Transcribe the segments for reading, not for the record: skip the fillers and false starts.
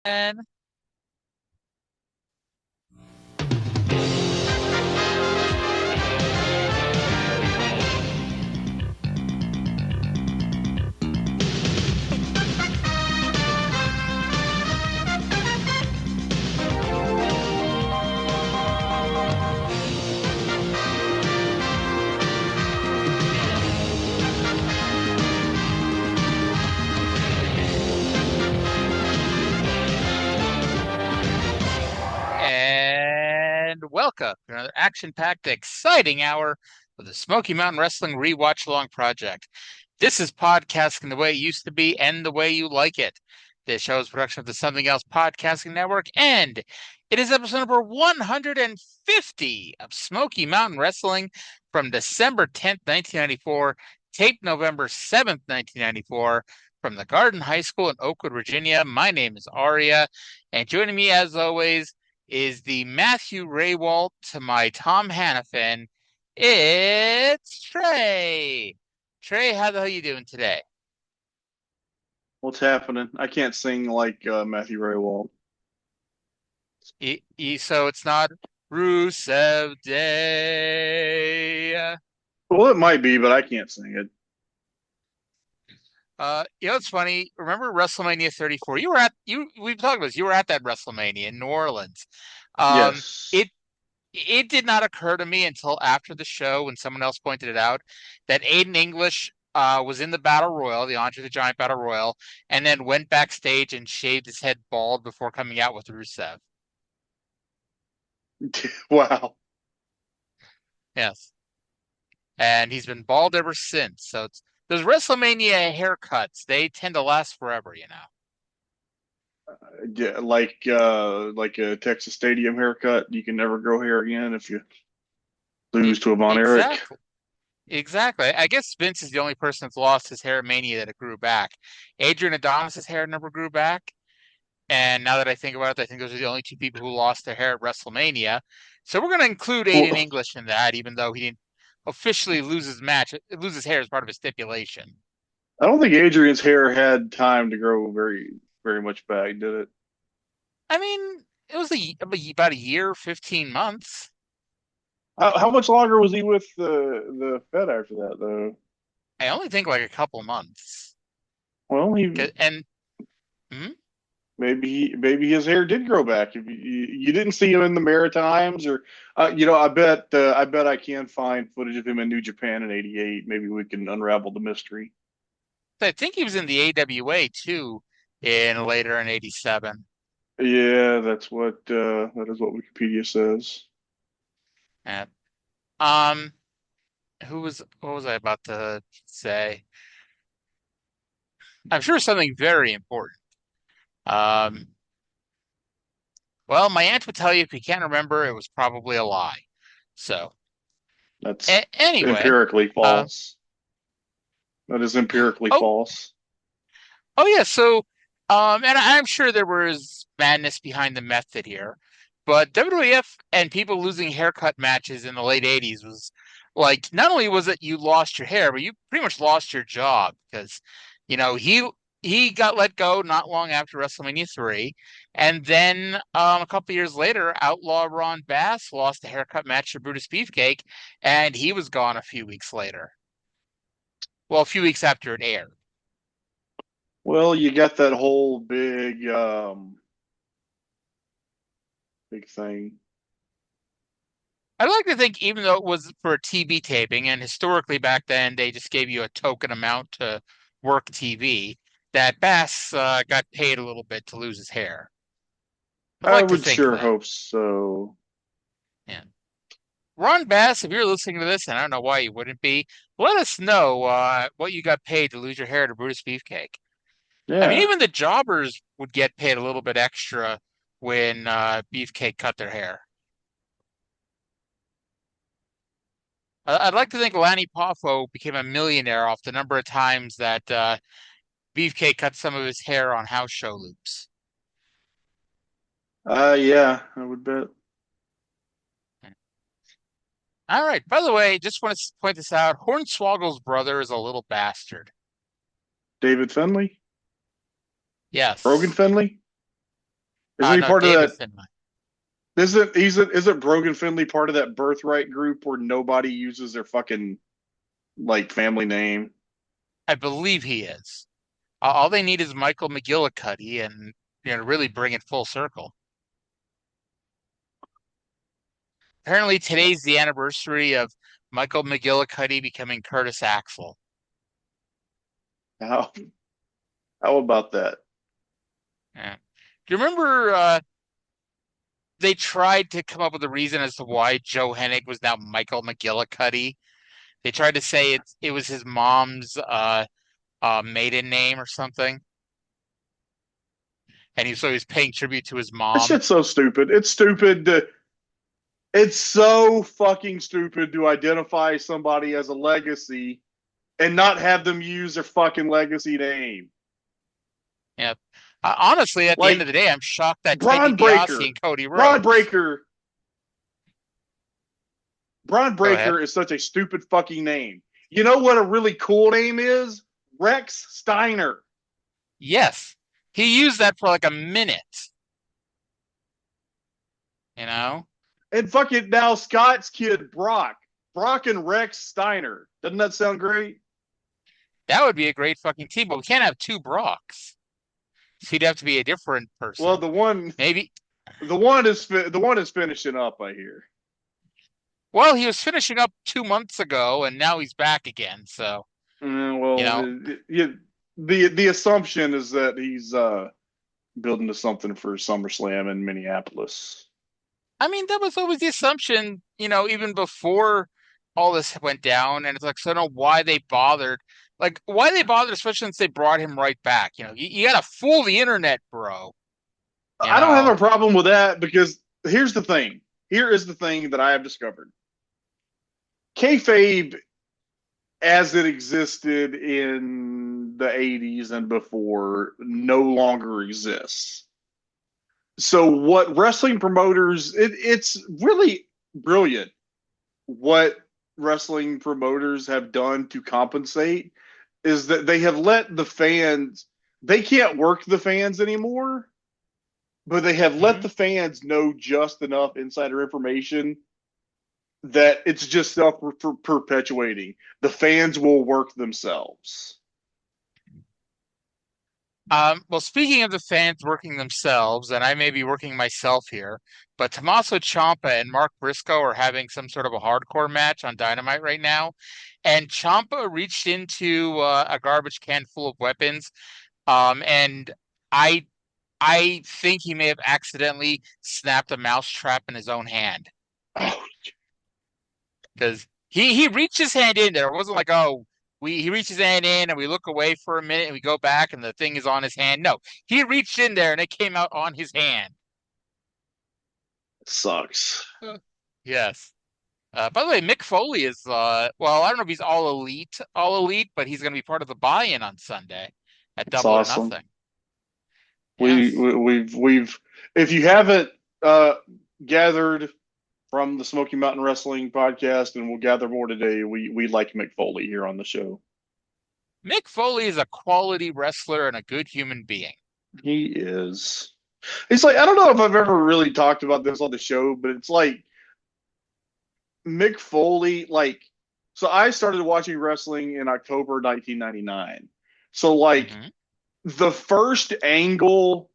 And welcome to another action-packed, exciting hour of the Smoky Mountain Wrestling Rewatch Along Project. This is podcasting the way it used to be and the way you like it. This show is a production of the Something Else Podcasting Network, and it is episode number 150 of Smoky Mountain Wrestling from December 10th, 1994, taped November 7th, 1994, from the Garden High School in Oakwood, Virginia. My name is Arya, and joining me, as always, is the Matthew Raywalt to my Tom Hannafin. It's Trey. Trey, how the hell you doing today? What's happening? I can't sing like Matthew Raywald. So it's not Rusev Day. Well, it might be, but I can't sing it. It's funny. Remember WrestleMania 34? We've talked about this. You were at that WrestleMania in New Orleans. Um, Yes. it it did not occur to me until after the show when someone else pointed it out that Aiden English was in the Battle Royal, the Andre the Giant Battle Royal, and then went backstage and shaved his head bald before coming out with Rusev. Wow. Yes. And he's been bald ever since. So it's those WrestleMania haircuts, they tend to last forever, you know. Yeah, like a Texas Stadium haircut. You can never grow hair again if you E- lose to a Von Erich. exactly. Exactly. I guess Vince is the only person that's lost his hair mania that it grew back. Adrian Adonis's hair never grew back. And now that I think about it, I think those are the only two people who lost their hair at WrestleMania. So we're going to include Aiden Well, English in that, even though he didn't officially lose his hair as part of a stipulation. I don't think Adrian's hair had time to grow very much back, did it? I mean, it was about a year, 15 months. How much longer was he with the Fed after that, though? I only think like a couple months. Well, he And hmm? maybe his hair did grow back. If you didn't see him in the Maritimes, or I bet I can find footage of him in New Japan in '88. Maybe we can unravel the mystery. I think he was in the AWA too in later in 87. Yeah, that is what Wikipedia says. And, um, what was I about to say? I'm sure something very important. Um, well, my aunt would tell you if you can't remember, it was probably a lie. So, That's anyway, empirically uh, false. That is empirically oh, false. oh yeah. So, and I'm sure there was madness behind the method here, but WWF and people losing haircut matches in the late '80s was like not only was it you lost your hair, but you pretty much lost your job because, you know, he got let go not long after WrestleMania 3, and then a couple years later, Outlaw Ron Bass lost a haircut match to Brutus Beefcake, and he was gone a few weeks later. Well, a few weeks after it aired. Well, you got that whole big thing. I'd like to think, even though it was for a TV taping, and historically back then they just gave you a token amount to work TV, that Bass got paid a little bit to lose his hair. I'd I like to would think sure that. hope so. Yeah. Ron Bass, if you're listening to this, and I don't know why you wouldn't be, let us know what you got paid to lose your hair to Brutus Beefcake. I mean, Yeah. even the jobbers would get paid a little bit extra when Beefcake cut their hair. I'd like to think Lanny Poffo became a millionaire off the number of times that Beefcake cut some of his hair on house show loops. Yeah, I would bet. All right. By the way, just want to point this out. Hornswoggle's brother is a little bastard. David Finley? Brogan Yes. Finley? Isn't he No, part of David that? Finlay. Isn't Brogan Finley part of that birthright group where nobody uses their fucking like family name? I believe he is. All they need is Michael McGillicuddy, and really bring it full circle. Apparently, today's the anniversary of Michael McGillicuddy becoming Curtis Axel. How how about that? Yeah. Do you remember they tried to come up with a reason as to why Joe Hennig was now Michael McGillicuddy? They tried to say it was his mom's maiden name or something, and he was paying tribute to his That mom. shit's so stupid. It's so fucking stupid to identify somebody as a legacy and not have them use their fucking legacy name. Yeah. Honestly, at the end of Like the day, I'm shocked that Ted Braun DiBiase Breaker. and Cody Braun Rhodes. Breaker. Braun Go ahead. Breaker is such a stupid fucking name. You know what a really cool name is? Rex Steiner. Yes, he used that for like a minute. You know, And fucking now Scott's kid Brock. Brock and Rex Steiner. Doesn't that sound great? that would be a great fucking team. But we can't have two Brocks. So he'd have to be a different Well, person. Maybe. the one is finishing up, I hear. Well, he was finishing up 2 months ago, and now he's back again. So you Well, know, the assumption is that he's building to something for SummerSlam in Minneapolis. I mean, that was always the assumption. Even before all this went down, and it's like, so I don't know why they bothered. Like, why they bothered, especially since they brought him right back. You got to fool the internet, bro. You I don't have know. a problem with that because here's the thing. Here is the thing that I have discovered. Kayfabe, as it existed in the 80s and before, no longer exists. So what wrestling promoters, it's really brilliant what wrestling promoters have done to compensate is that they have let the fans, they can't work the fans anymore, but they have let Mhm. the fans know just enough insider information that it's just self perpetuating. The fans will work themselves. Well, speaking of the fans working themselves, and I may be working myself here, but Tommaso Ciampa and Mark Briscoe are having some sort of a hardcore match on Dynamite right now, and Ciampa reached into a garbage can full of weapons, and I I think he may have accidentally snapped a mouse trap in his own hand Oh, because he reached his hand in there. It wasn't like, oh, he reached his hand in and we look away for a minute and we go back and the thing is on his hand. No, he reached in there and it came out on his hand. it sucks. Yes. By the way, Mick Foley is well, I don't know if he's all elite, but he's going to be part of the buy-in on Sunday at It's Double or awesome. Nothing. We, Yes. we've if you haven't uh, gathered from the Smoky Mountain Wrestling podcast, and we'll gather more today. We like Mick Foley here on the show. Mick Foley is a quality wrestler and a good human being. He is. It's like I don't know if I've ever really talked about this on the show, but it's like Mick Foley. Like, so I started watching wrestling in October 1999. So like Hmm. the first angle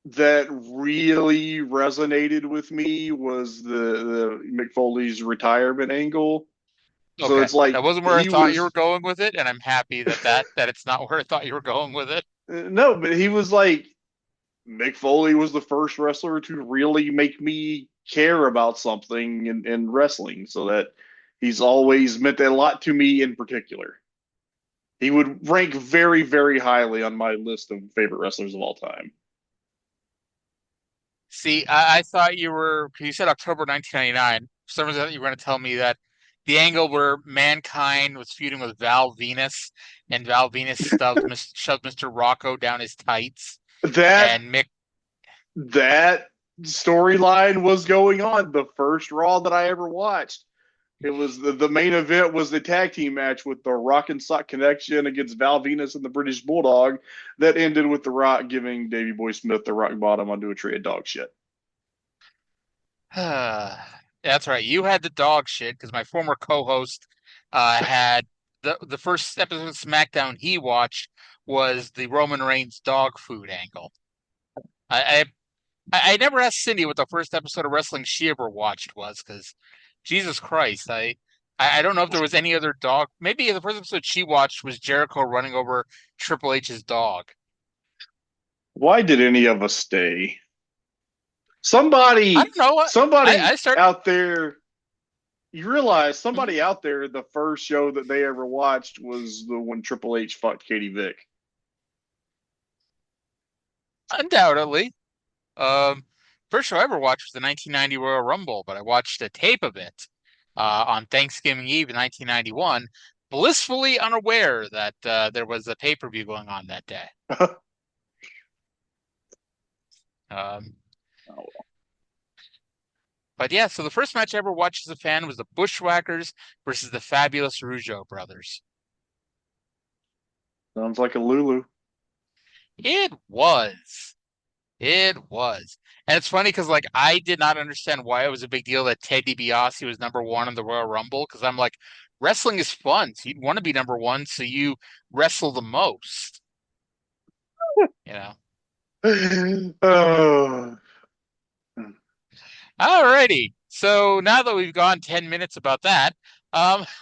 that really resonated with me was the Mick Foley's retirement angle. So Okay. it's like That wasn't where I he thought you were was going with it, and I'm happy that it's not where I thought you were going with it. no, but he was like Mick Foley was the first wrestler to really make me care about something in wrestling. So that he's always meant a lot to me in particular. He would rank very, very highly on my list of favorite wrestlers of all time. See, I thought you said October 1999. For some reason, I thought you were going to tell me that the angle where Mankind was feuding with Val Venus, and Val Venus shoved Mr. Rocco down his tights, That and Mick. that storyline was going on the first Raw that I ever watched. It was the main event was the tag team match with the Rock and Sock Connection against Val Venus and the British Bulldog that ended with The Rock giving Davey Boy Smith the rock bottom onto a tray of dog shit. That's right. You had the dog shit because my former co-host had the first episode of SmackDown he watched was the Roman Reigns dog food angle. I I never asked Cindy what the first episode of wrestling she ever watched was because Jesus Christ, I don't know if there was any other dog. Maybe the first episode she watched was Jericho running over Triple H's dog. Why did any of us stay? I Somebody, don't know. somebody I started. out there. You realize somebody out there. The first show that they ever watched was the when Triple H fucked Katie Vick. Undoubtedly. First show I ever watched was the 1990 Royal Rumble, but I watched a tape of it on Thanksgiving Eve in 1991, blissfully unaware that there was a pay-per-view going on that day. Um, Oh, but yeah, so the first match I ever watched as a fan was the Bushwhackers versus the Fabulous Rougeau brothers. sounds like a Lulu. It was. It was. And it's funny because like I did not understand why it was a big deal that Ted DiBiase was #1 in the Royal Rumble because I'm like, wrestling is fun. So you'd want to be #1, so you wrestle the most. You know. Oh. Alrighty. So now that we've gone 10 minutes about that,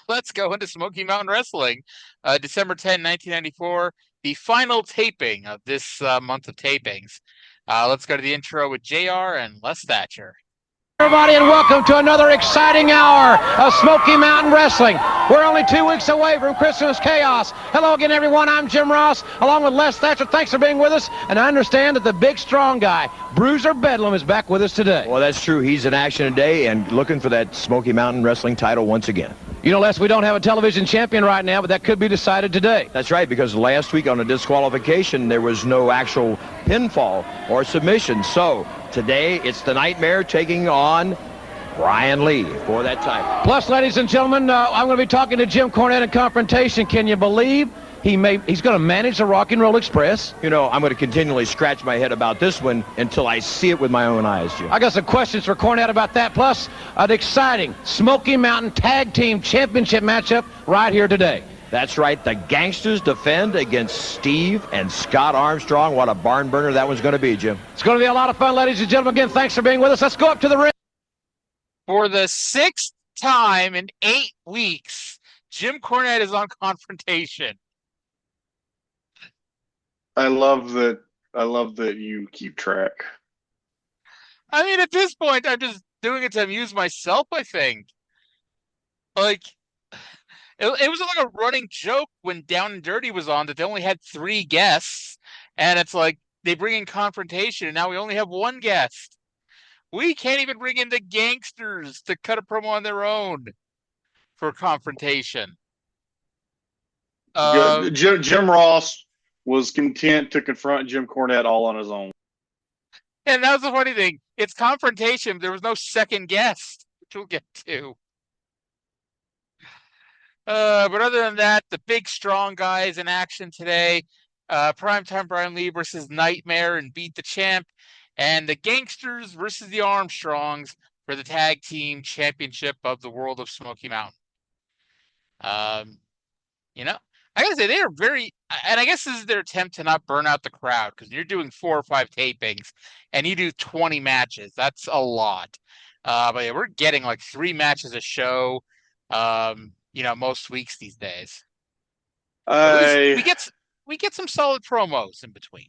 let's go into Smoky Mountain Wrestling. December 10, 1994, the final taping of this month of tapings. Let's go to the intro with JR and Les Thatcher. Everybody, and welcome to another exciting hour of Smoky Mountain Wrestling. We're only 2 weeks away from Christmas chaos. Hello again, everyone. I'm Jim Ross, along with Les Thatcher. Thanks for being with us. And I understand that the big, strong guy, Bruiser Bedlam, is back with us today. Well, that's true. He's in action today and looking for that Smoky Mountain Wrestling title once again. You know, Les, we don't have a television champion right now, but that could be decided today. That's right, because last week on a disqualification, there was no actual pinfall or submission. So today, it's the Nightmare taking on Brian Lee for that title. Plus, ladies and gentlemen, I'm going to be talking to Jim Cornette in Confrontation. Can you believe he's going to manage the Rock and Roll Express? You know, I'm going to continually scratch my head about this one until I see it with my own eyes, Jim. I got some questions for Cornette about that, plus an exciting Smoky Mountain Tag Team Championship matchup right here today. That's right. The Gangstas defend against Steve and Scott Armstrong. What a barn burner that one's going to be, Jim. It's going to be a lot of fun, ladies and gentlemen. Again, thanks for being with us. Let's go up to the ring. For the 6th time in 8 weeks, Jim Cornette is on Confrontation. I love that. I love that you keep track. I mean, at this point, I'm just doing it to amuse myself, I think. Like, it was like a running joke when Down and Dirty was on that they only had 3 guests, and it's like they bring in Confrontation, and now we only have 1 guest. We can't even bring in the Gangstas to cut a promo on their own for Confrontation. Jim Ross was content to confront Jim Cornette all on his own. And that was the funny thing. It's Confrontation. There was no second guest, which we'll get to. But other than that, the big strong guys in action today. Primetime Brian Lee versus Nightmare and Beat the Champ. And the Gangstas versus the Armstrongs for the tag team championship of the world of Smoky Mountain. You know, I gotta say they are very, and I guess this is their attempt to not burn out the crowd because you're doing 4 or 5 tapings and you do 20 matches. That's a lot. But yeah, we're getting like 3 matches a show. You know, most weeks these days. We get some solid promos in between.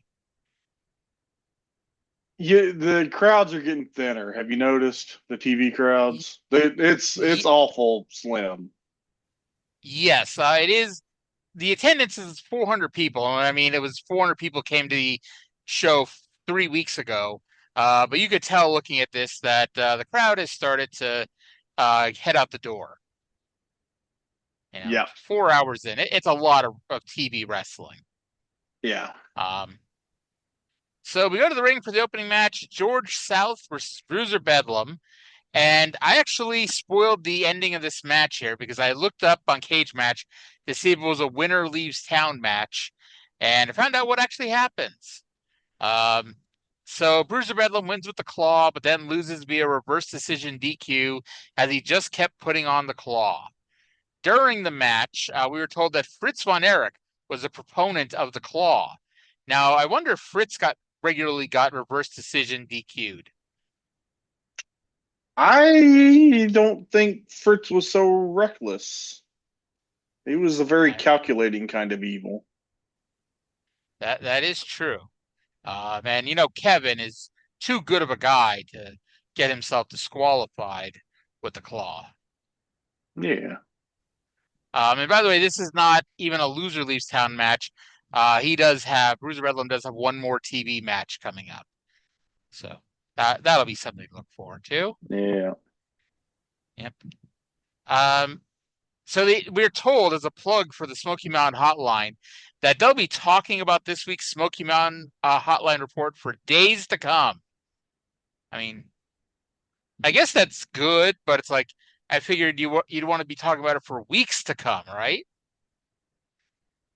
The crowds are getting thinner. Have you noticed the TV crowds? It's awful slim. Yes, it is. The attendance is 400 people. I mean, it was 400 people came to the show 3 weeks ago. But you could tell looking at this that the crowd has started to head out the door. You know, Yeah. 4 hours in. It's a lot of TV wrestling. Yeah. So we go to the ring for the opening match, George South versus Bruiser Bedlam. And I actually spoiled the ending of this match here because I looked up on Cage Match to see if it was a winner leaves town match, and I found out what actually happens. So Bruiser Bedlam wins with the claw, but then loses via reverse decision DQ as he just kept putting on the claw. During the match, we were told that Fritz von Erich was a proponent of the claw. Now, I wonder if Fritz regularly got reverse decision DQ'd. I don't think Fritz was so reckless. He was a very calculating kind of evil. That is true. And, Kevin is too good of a guy to get himself disqualified with the claw. Yeah. And by the way, this is not even a loser leaves town match. Bruiser Bedlam does have one more TV match coming up. So that'll be something to look forward to. Yeah. Yep. So we're told as a plug for the Smoky Mountain Hotline that they'll be talking about this week's Smoky Mountain Hotline report for days to come. I mean, I guess that's good, but it's like I figured you'd want to be talking about it for weeks to come, right?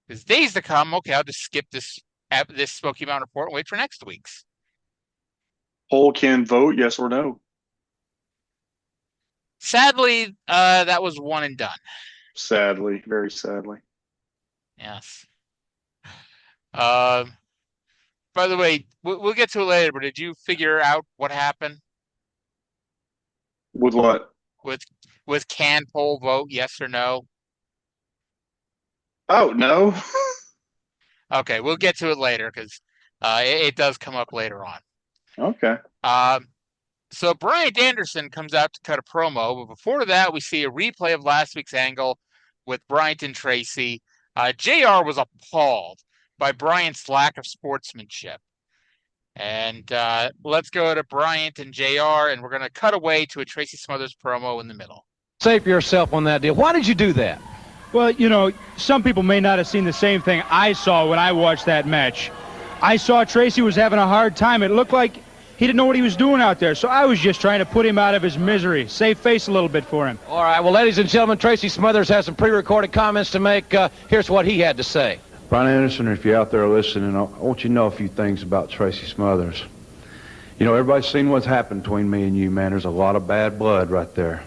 Because days to come, okay, I'll just skip this Smoky Mountain report and wait for next week's. Poll can vote yes or no. Sadly, that was one and done. Sadly, very sadly. Yes. By the way, we'll get to it later, but did you figure out what happened? With what? With can poll vote, yes or no? Oh, no. Okay, we'll get to it later because it does come up later on. Okay. So Bryant Anderson comes out to cut a promo, but before that, we see a replay of last week's angle with Bryant and Tracy. JR was appalled by Bryant's lack of sportsmanship. And let's go to Bryant and JR, and we're going to cut away to a Tracy Smothers promo in the middle. Say for yourself on that deal. Why did you do that? Well, some people may not have seen the same thing I saw when I watched that match. I saw Tracy was having a hard time. It looked like he didn't know what he was doing out there, so I was just trying to put him out of his misery, save face a little bit for him. All right, well, ladies and gentlemen, Tracy Smothers has some pre-recorded comments to make. Here's what he had to say. Brian Anderson, if you're out there listening, I want you to know a few things about Tracy Smothers. Everybody's seen what's happened between me and you, man. There's a lot of bad blood right there.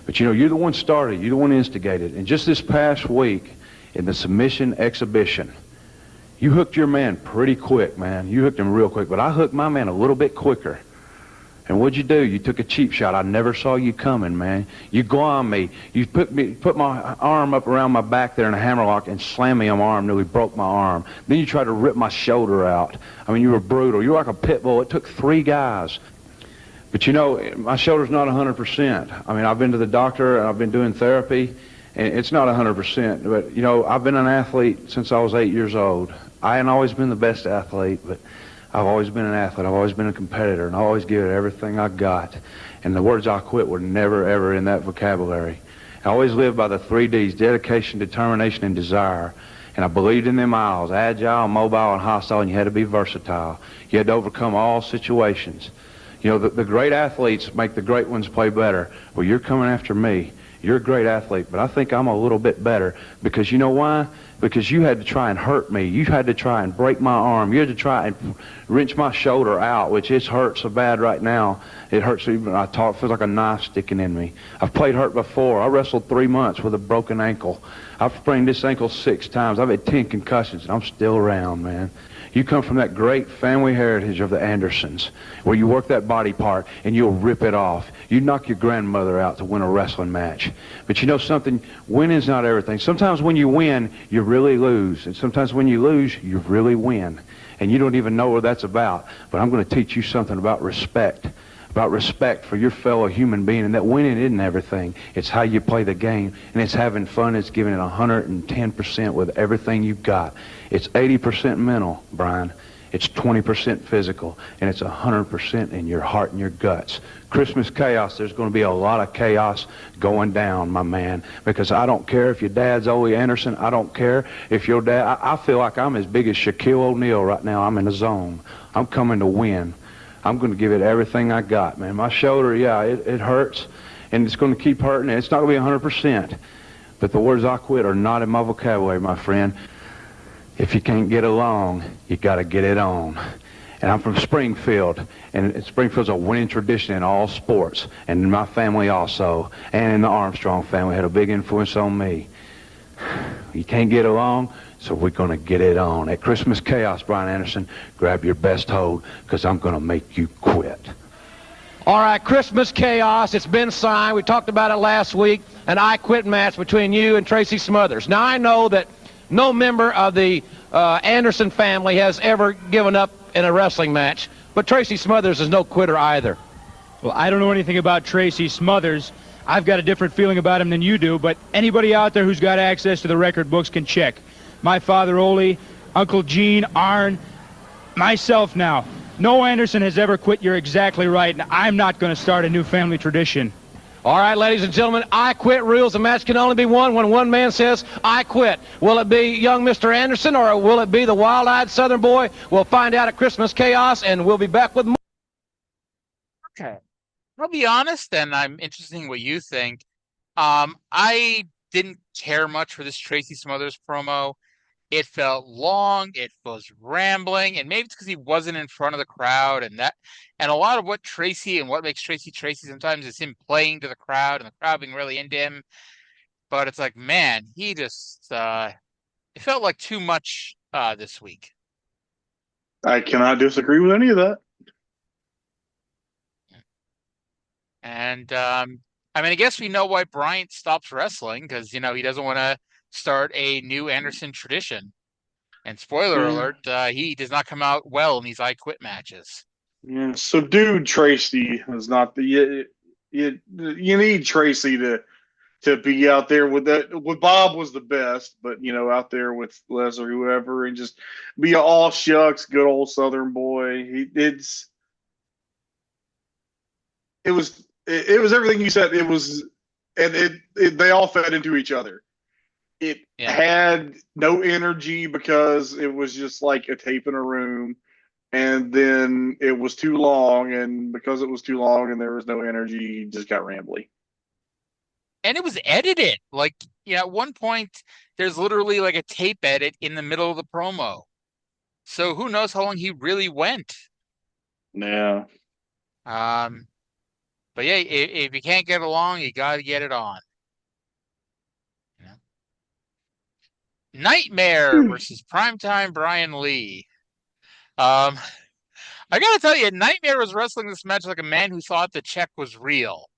But, you're the one started. You're the one instigated. And just this past week, in the submission exhibition, you hooked your man pretty quick, man. You hooked him real quick. But I hooked my man a little bit quicker. And what'd you do? You took a cheap shot. I never saw you coming, man. You glom me. You put my arm up around my back there in a hammerlock and slammed me on my arm, nearly broke my arm. Then you tried to rip my shoulder out. I mean, you were brutal. You were like a pit bull. It took 3 guys. But my shoulder's not 100%. I mean, I've been to the doctor and I've been doing therapy, and it's not 100%. But, I've been an athlete since I was 8 years old. I ain't always been the best athlete, but I've always been an athlete. I've always been a competitor, and I always give it everything I got. And the words I quit were never, ever in that vocabulary. I always lived by the 3 Ds, dedication, determination, and desire. And I believed in them aisles, agile, mobile, and hostile, and you had to be versatile. You had to overcome all situations. The great athletes make the great ones play better. Well, you're coming after me. You're a great athlete, but I think I'm a little bit better because you know why? Because you had to try and hurt me. You had to try and break my arm. You had to try and wrench my shoulder out, which it hurts so bad right now. It hurts even. It feels like a knife sticking in me. I've played hurt before. I wrestled 3 months with a broken ankle. I've sprained this ankle 6 times. I've had 10 concussions, and I'm still around, man. You come from that great family heritage of the Andersons, where you work that body part and you'll rip it off. You knock your grandmother out to win a wrestling match. But you know something? Winning's not everything. Sometimes when you win, you really lose. And sometimes when you lose, you really win. And you don't even know what that's about. But I'm going to teach you something about respect for your fellow human being, and that winning isn't everything. It's how you play the game, and it's having fun. It's giving it 110% with everything you've got. It's 80% mental, Brian. It's 20% physical, and it's 100% in your heart and your guts. Christmas chaos, there's going to be a lot of chaos going down, my man, because I don't care if your dad's Ole Anderson. I don't care if your dad... I feel like I'm as big as Shaquille O'Neal right now. I'm in the zone. I'm coming to win. I'm going to give it everything I got, man. My shoulder, yeah, it hurts, and it's going to keep hurting. It's not going to be 100%, but the words I quit are not in my vocabulary, my friend. If you can't get along, you got to get it on. And I'm from Springfield, and Springfield's a winning tradition in all sports, and in my family also, and in the Armstrong family, had a big influence on me. You can't get along, so we're going to get it on. At Christmas Chaos, Brian Anderson, grab your best hold, because I'm going to make you quit. All right, Christmas Chaos, it's been signed. We talked about it last week, an I Quit match between you and Tracy Smothers. Now, I know that no member of the Anderson family has ever given up in a wrestling match, but Tracy Smothers is no quitter either. Well, I don't know anything about Tracy Smothers. I've got a different feeling about him than you do, but anybody out there who's got access to the record books can check. My father, Ole, Uncle Gene, Arn, myself now. No Anderson has ever quit. You're exactly right, and I'm not going to start a new family tradition. All right, ladies and gentlemen, I quit rules. A match can only be won when one man says, I quit. Will it be young Mr. Anderson, or will it be the wild-eyed Southern boy? We'll find out at Christmas Chaos, and we'll be back with more. Okay. I'll be honest, and I'm interested in what you think. I didn't care much for this Tracy Smothers promo. It felt long, it was rambling, and maybe it's because he wasn't in front of the crowd, and a lot of what makes Tracy sometimes is him playing to the crowd and the crowd being really into him. But it's like, man, he just it felt like too much this week. I cannot disagree with any of that. And I guess we know why Bryant stops wrestling, because he doesn't want to start a new Anderson tradition. And spoiler alert, he does not come out well in these I Quit matches. Yeah, so dude, Tracy is not the you need Tracy to be out there with that. With Bob was the best, but out there with Les or whoever, and just be an all shucks good old Southern boy. It was everything you said. It was, and they all fed into each other. It had no energy because it was just like a tape in a room, and then it was too long, and because it was too long and there was no energy, it just got rambly. And it was edited. Like, at one point, there's literally like a tape edit in the middle of the promo. So who knows how long he really went. Yeah. But yeah, if you can't get along, you got to get it on. NIGHTMARE versus Primetime Brian Lee. I gotta tell you, NIGHTMARE was wrestling this match like a man who thought the check was real.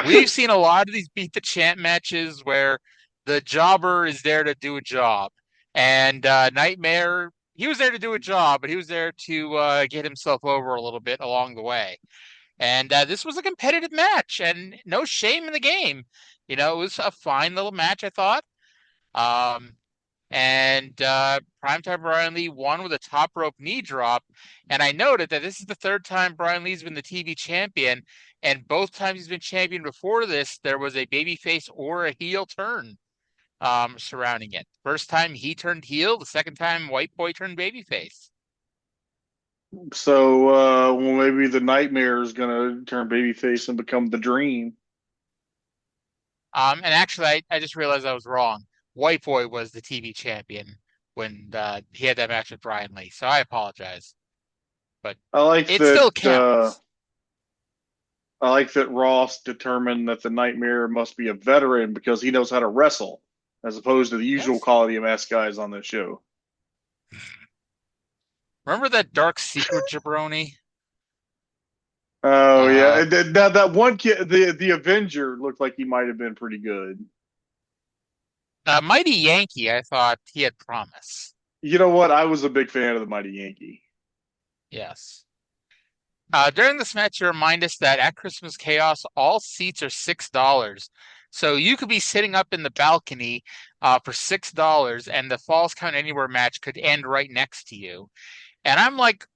We've seen a lot of these Beat the Champ matches where the jobber is there to do a job. And NIGHTMARE, he was there to do a job, but he was there to get himself over a little bit along the way. And this was a competitive match, and no shame in the game. It was a fine little match, I thought. And Primetime Brian Lee won with a top rope knee drop. And I noted that this is the third time Brian Lee's been the TV champion. And both times he's been champion before this, there was a babyface or a heel turn surrounding it. First time he turned heel. The second time White Boy turned babyface. So, maybe the NIGHTMARE is going to turn babyface and become the Dream. And actually, I just realized I was wrong. White Boy was the TV champion when he had that match with Brian Lee. So I apologize. But it still counts. I like that Ross determined that the NIGHTMARE must be a veteran because he knows how to wrestle, as opposed to the usual quality of mass guys on this show. Remember that dark secret jabroni? Oh, yeah. Now, that one kid, the Avenger, looked like he might have been pretty good. Mighty Yankee, I thought he had promise. You know what? I was a big fan of the Mighty Yankee. Yes. During this match, you remind us that at Christmas Chaos, all seats are $6. So you could be sitting up in the balcony for $6, and the Falls Count Anywhere match could end right next to you. And I'm like,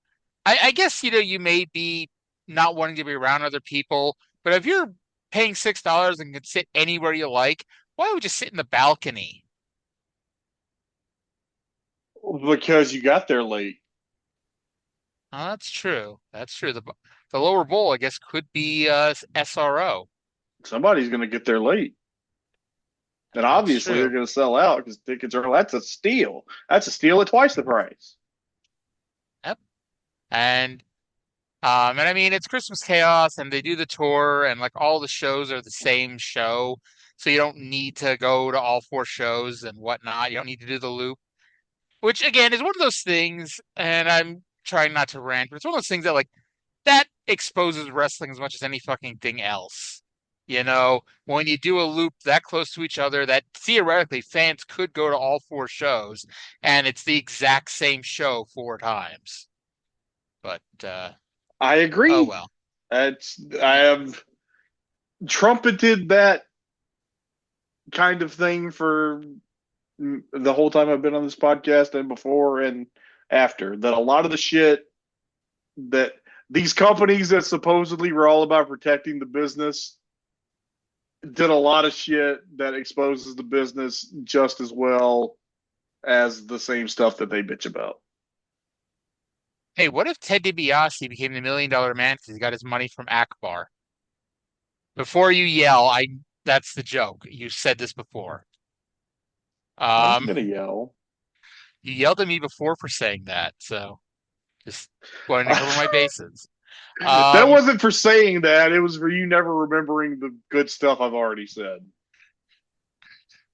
I guess, you may be not wanting to be around other people, but if you're paying $6 and can sit anywhere you like, why would you sit in the balcony? Because you got there late. Oh, that's true. That's true. the lower bowl, I guess, could be SRO. Somebody's going to get there late. And obviously they're going to sell out because tickets are, that's a steal. That's a steal at twice the price. Yep. And I mean, it's Christmas Chaos and they do the tour and like all the shows are the same show. So you don't need to go to all 4 shows and whatnot. You don't need to do the loop, which again is one of those things. And I'm trying not to rant, but it's one of those things that like that exposes wrestling as much as any fucking thing else. You know, when you do a loop that close to each other, that theoretically fans could go to all 4 shows, and it's the exact same show 4 times. But I agree. Oh well. I have trumpeted that kind of thing for the whole time I've been on this podcast and before and after, that a lot of the shit that these companies that supposedly were all about protecting the business did a lot of shit that exposes the business just as well as the same stuff that they bitch about. Hey, what if Ted DiBiase became the $1 Million Man because he got his money from Akbar? Before you yell, that's the joke. You said this before. I'm gonna yell. You yelled at me before for saying that, so just wanted to cover my bases. That wasn't for saying that. It was for you never remembering the good stuff I've already said.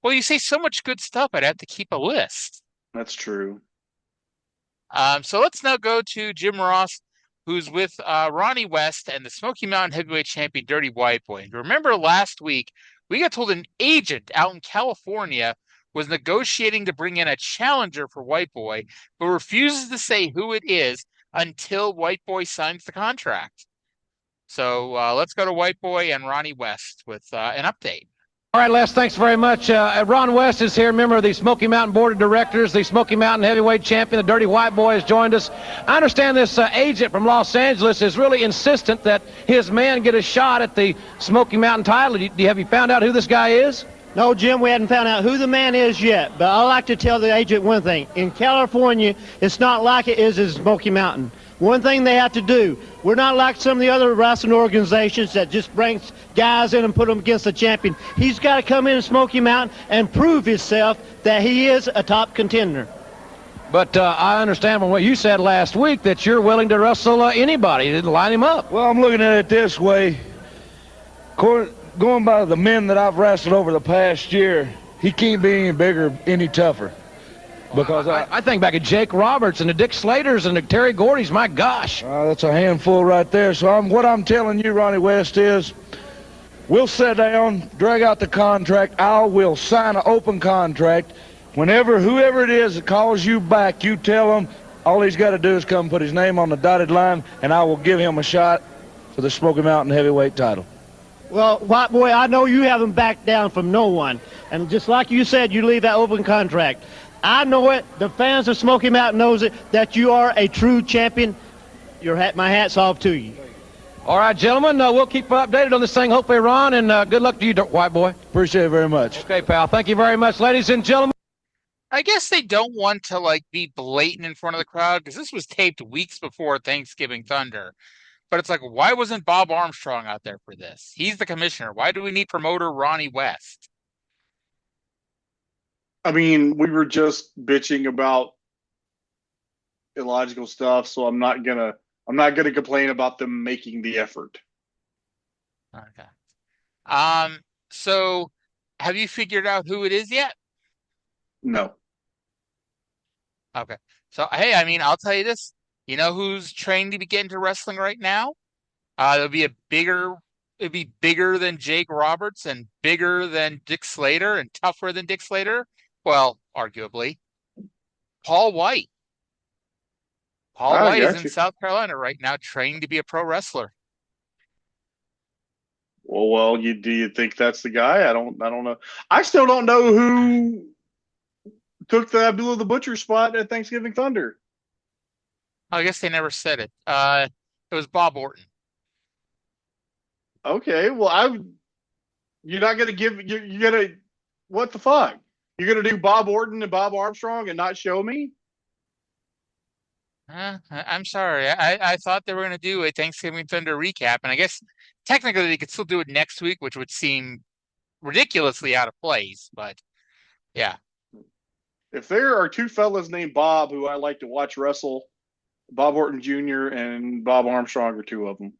Well, you say so much good stuff, I'd have to keep a list. That's true. So let's now go to Jim Ross, who's with Ronnie West and the Smoky Mountain Heavyweight Champion, Dirty White Boy. Remember last week, we got told an agent out in California was negotiating to bring in a challenger for White Boy, but refuses to say who it is until White Boy signs the contract. So let's go to White Boy and Ronnie West with an update. All right, Les, thanks very much. Ron West is here, member of the Smoky Mountain Board of Directors, the Smoky Mountain Heavyweight Champion, the Dirty White Boy has joined us. I understand this agent from Los Angeles is really insistent that his men get a shot at the Smoky Mountain title. Have you found out who this guy is? No, Jim, we hadn't found out who the man is yet, but I'd like to tell the agent one thing. In California, it's not like it is in Smoky Mountain. One thing they have to do, we're not like some of the other wrestling organizations that just brings guys in and put them against the champion. He's got to come in Smoky Mountain and prove himself that he is a top contender. But I understand from what you said last week that you're willing to wrestle anybody to line him up. Well, I'm looking at it this way. Going by the men that I've wrestled over the past year, he can't be any bigger, any tougher. Because I think back at Jake Roberts and the Dick Slaters and the Terry Gordys, my gosh. That's a handful right there. So what I'm telling you, Ronnie West, is we'll sit down, drag out the contract. I will sign an open contract. Whoever it is that calls you back, you tell them all he's got to do is come put his name on the dotted line, and I will give him a shot for the Smoky Mountain Heavyweight title. Well, White Boy, I know you haven't backed down from no one. And just like you said, you leave that open contract. I know it. The fans of Smoky Mountain knows it, that you are a true champion. My hat's off to you. All right, gentlemen, we'll keep updated on this thing, hopefully, Ron, and good luck to you, White Boy. Appreciate it very much. Okay, pal. Thank you very much, ladies and gentlemen. I guess they don't want to like be blatant in front of the crowd because this was taped weeks before Thanksgiving Thunder. But it's like, why wasn't Bob Armstrong out there for this? He's the commissioner. Why do we need promoter Ronnie West? I mean, we were just bitching about illogical stuff, so I'm not gonna complain about them making the effort. Okay. So have you figured out who it is yet? No. Okay. So hey, I mean, I'll tell you this. You know who's trained to get into wrestling right now? It'd be bigger than Jake Roberts and bigger than Dick Slater and tougher than Dick Slater. Well, arguably, Paul White. Paul White is in South Carolina right now, training to be a pro wrestler. Well, do you think that's the guy? I don't know. I still don't know who took the Abdullah the Butcher spot at Thanksgiving Thunder. I guess they never said it. It was Bob Orton. Okay, well, you're not gonna what the fuck? You're gonna do Bob Orton and Bob Armstrong and not show me? I'm sorry. I thought they were going to do a Thanksgiving Thunder recap, and I guess technically they could still do it next week, which would seem ridiculously out of place. But yeah. If there are two fellas named Bob who I like to watch wrestle, Bob Orton Jr. and Bob Armstrong are two of them.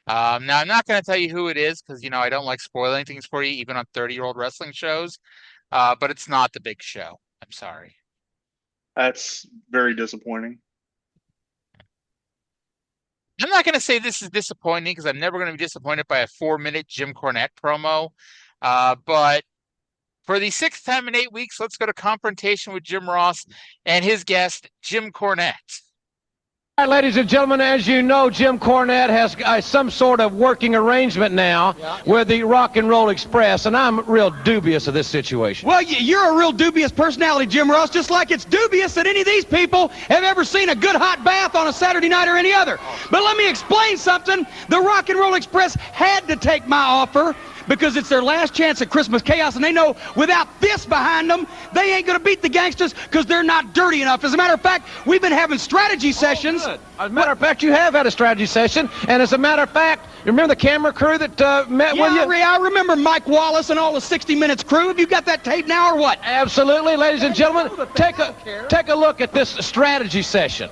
Now, I'm not going to tell you who it is because, I don't like spoiling things for you, even on 30-year-old wrestling shows. But it's not the Big Show. I'm sorry. That's very disappointing. I'm not going to say this is disappointing because I'm never going to be disappointed by a 4-minute Jim Cornette promo. But for the 6th time in 8 weeks, let's go to Confrontation with Jim Ross and his guest, Jim Cornette. All right, ladies and gentlemen, as you know, Jim Cornette has some sort of working arrangement now with the Rock and Roll Express, and I'm real dubious of this situation. Well, you're a real dubious personality, Jim Ross, just like it's dubious that any of these people have ever seen a good hot bath on a Saturday night or any other. But let me explain something. The Rock and Roll Express had to take my offer because it's their last chance at Christmas Chaos, and they know without this behind them, they ain't going to beat the Gangstas because they're not dirty enough. As a matter of fact, we've been having strategy sessions. As a matter of fact, you have had a strategy session, and as a matter of fact, you remember the camera crew that met with you? I remember Mike Wallace and all the 60 Minutes crew. Have you got that tape now or what? Absolutely, ladies and gentlemen. Take a look at this strategy session.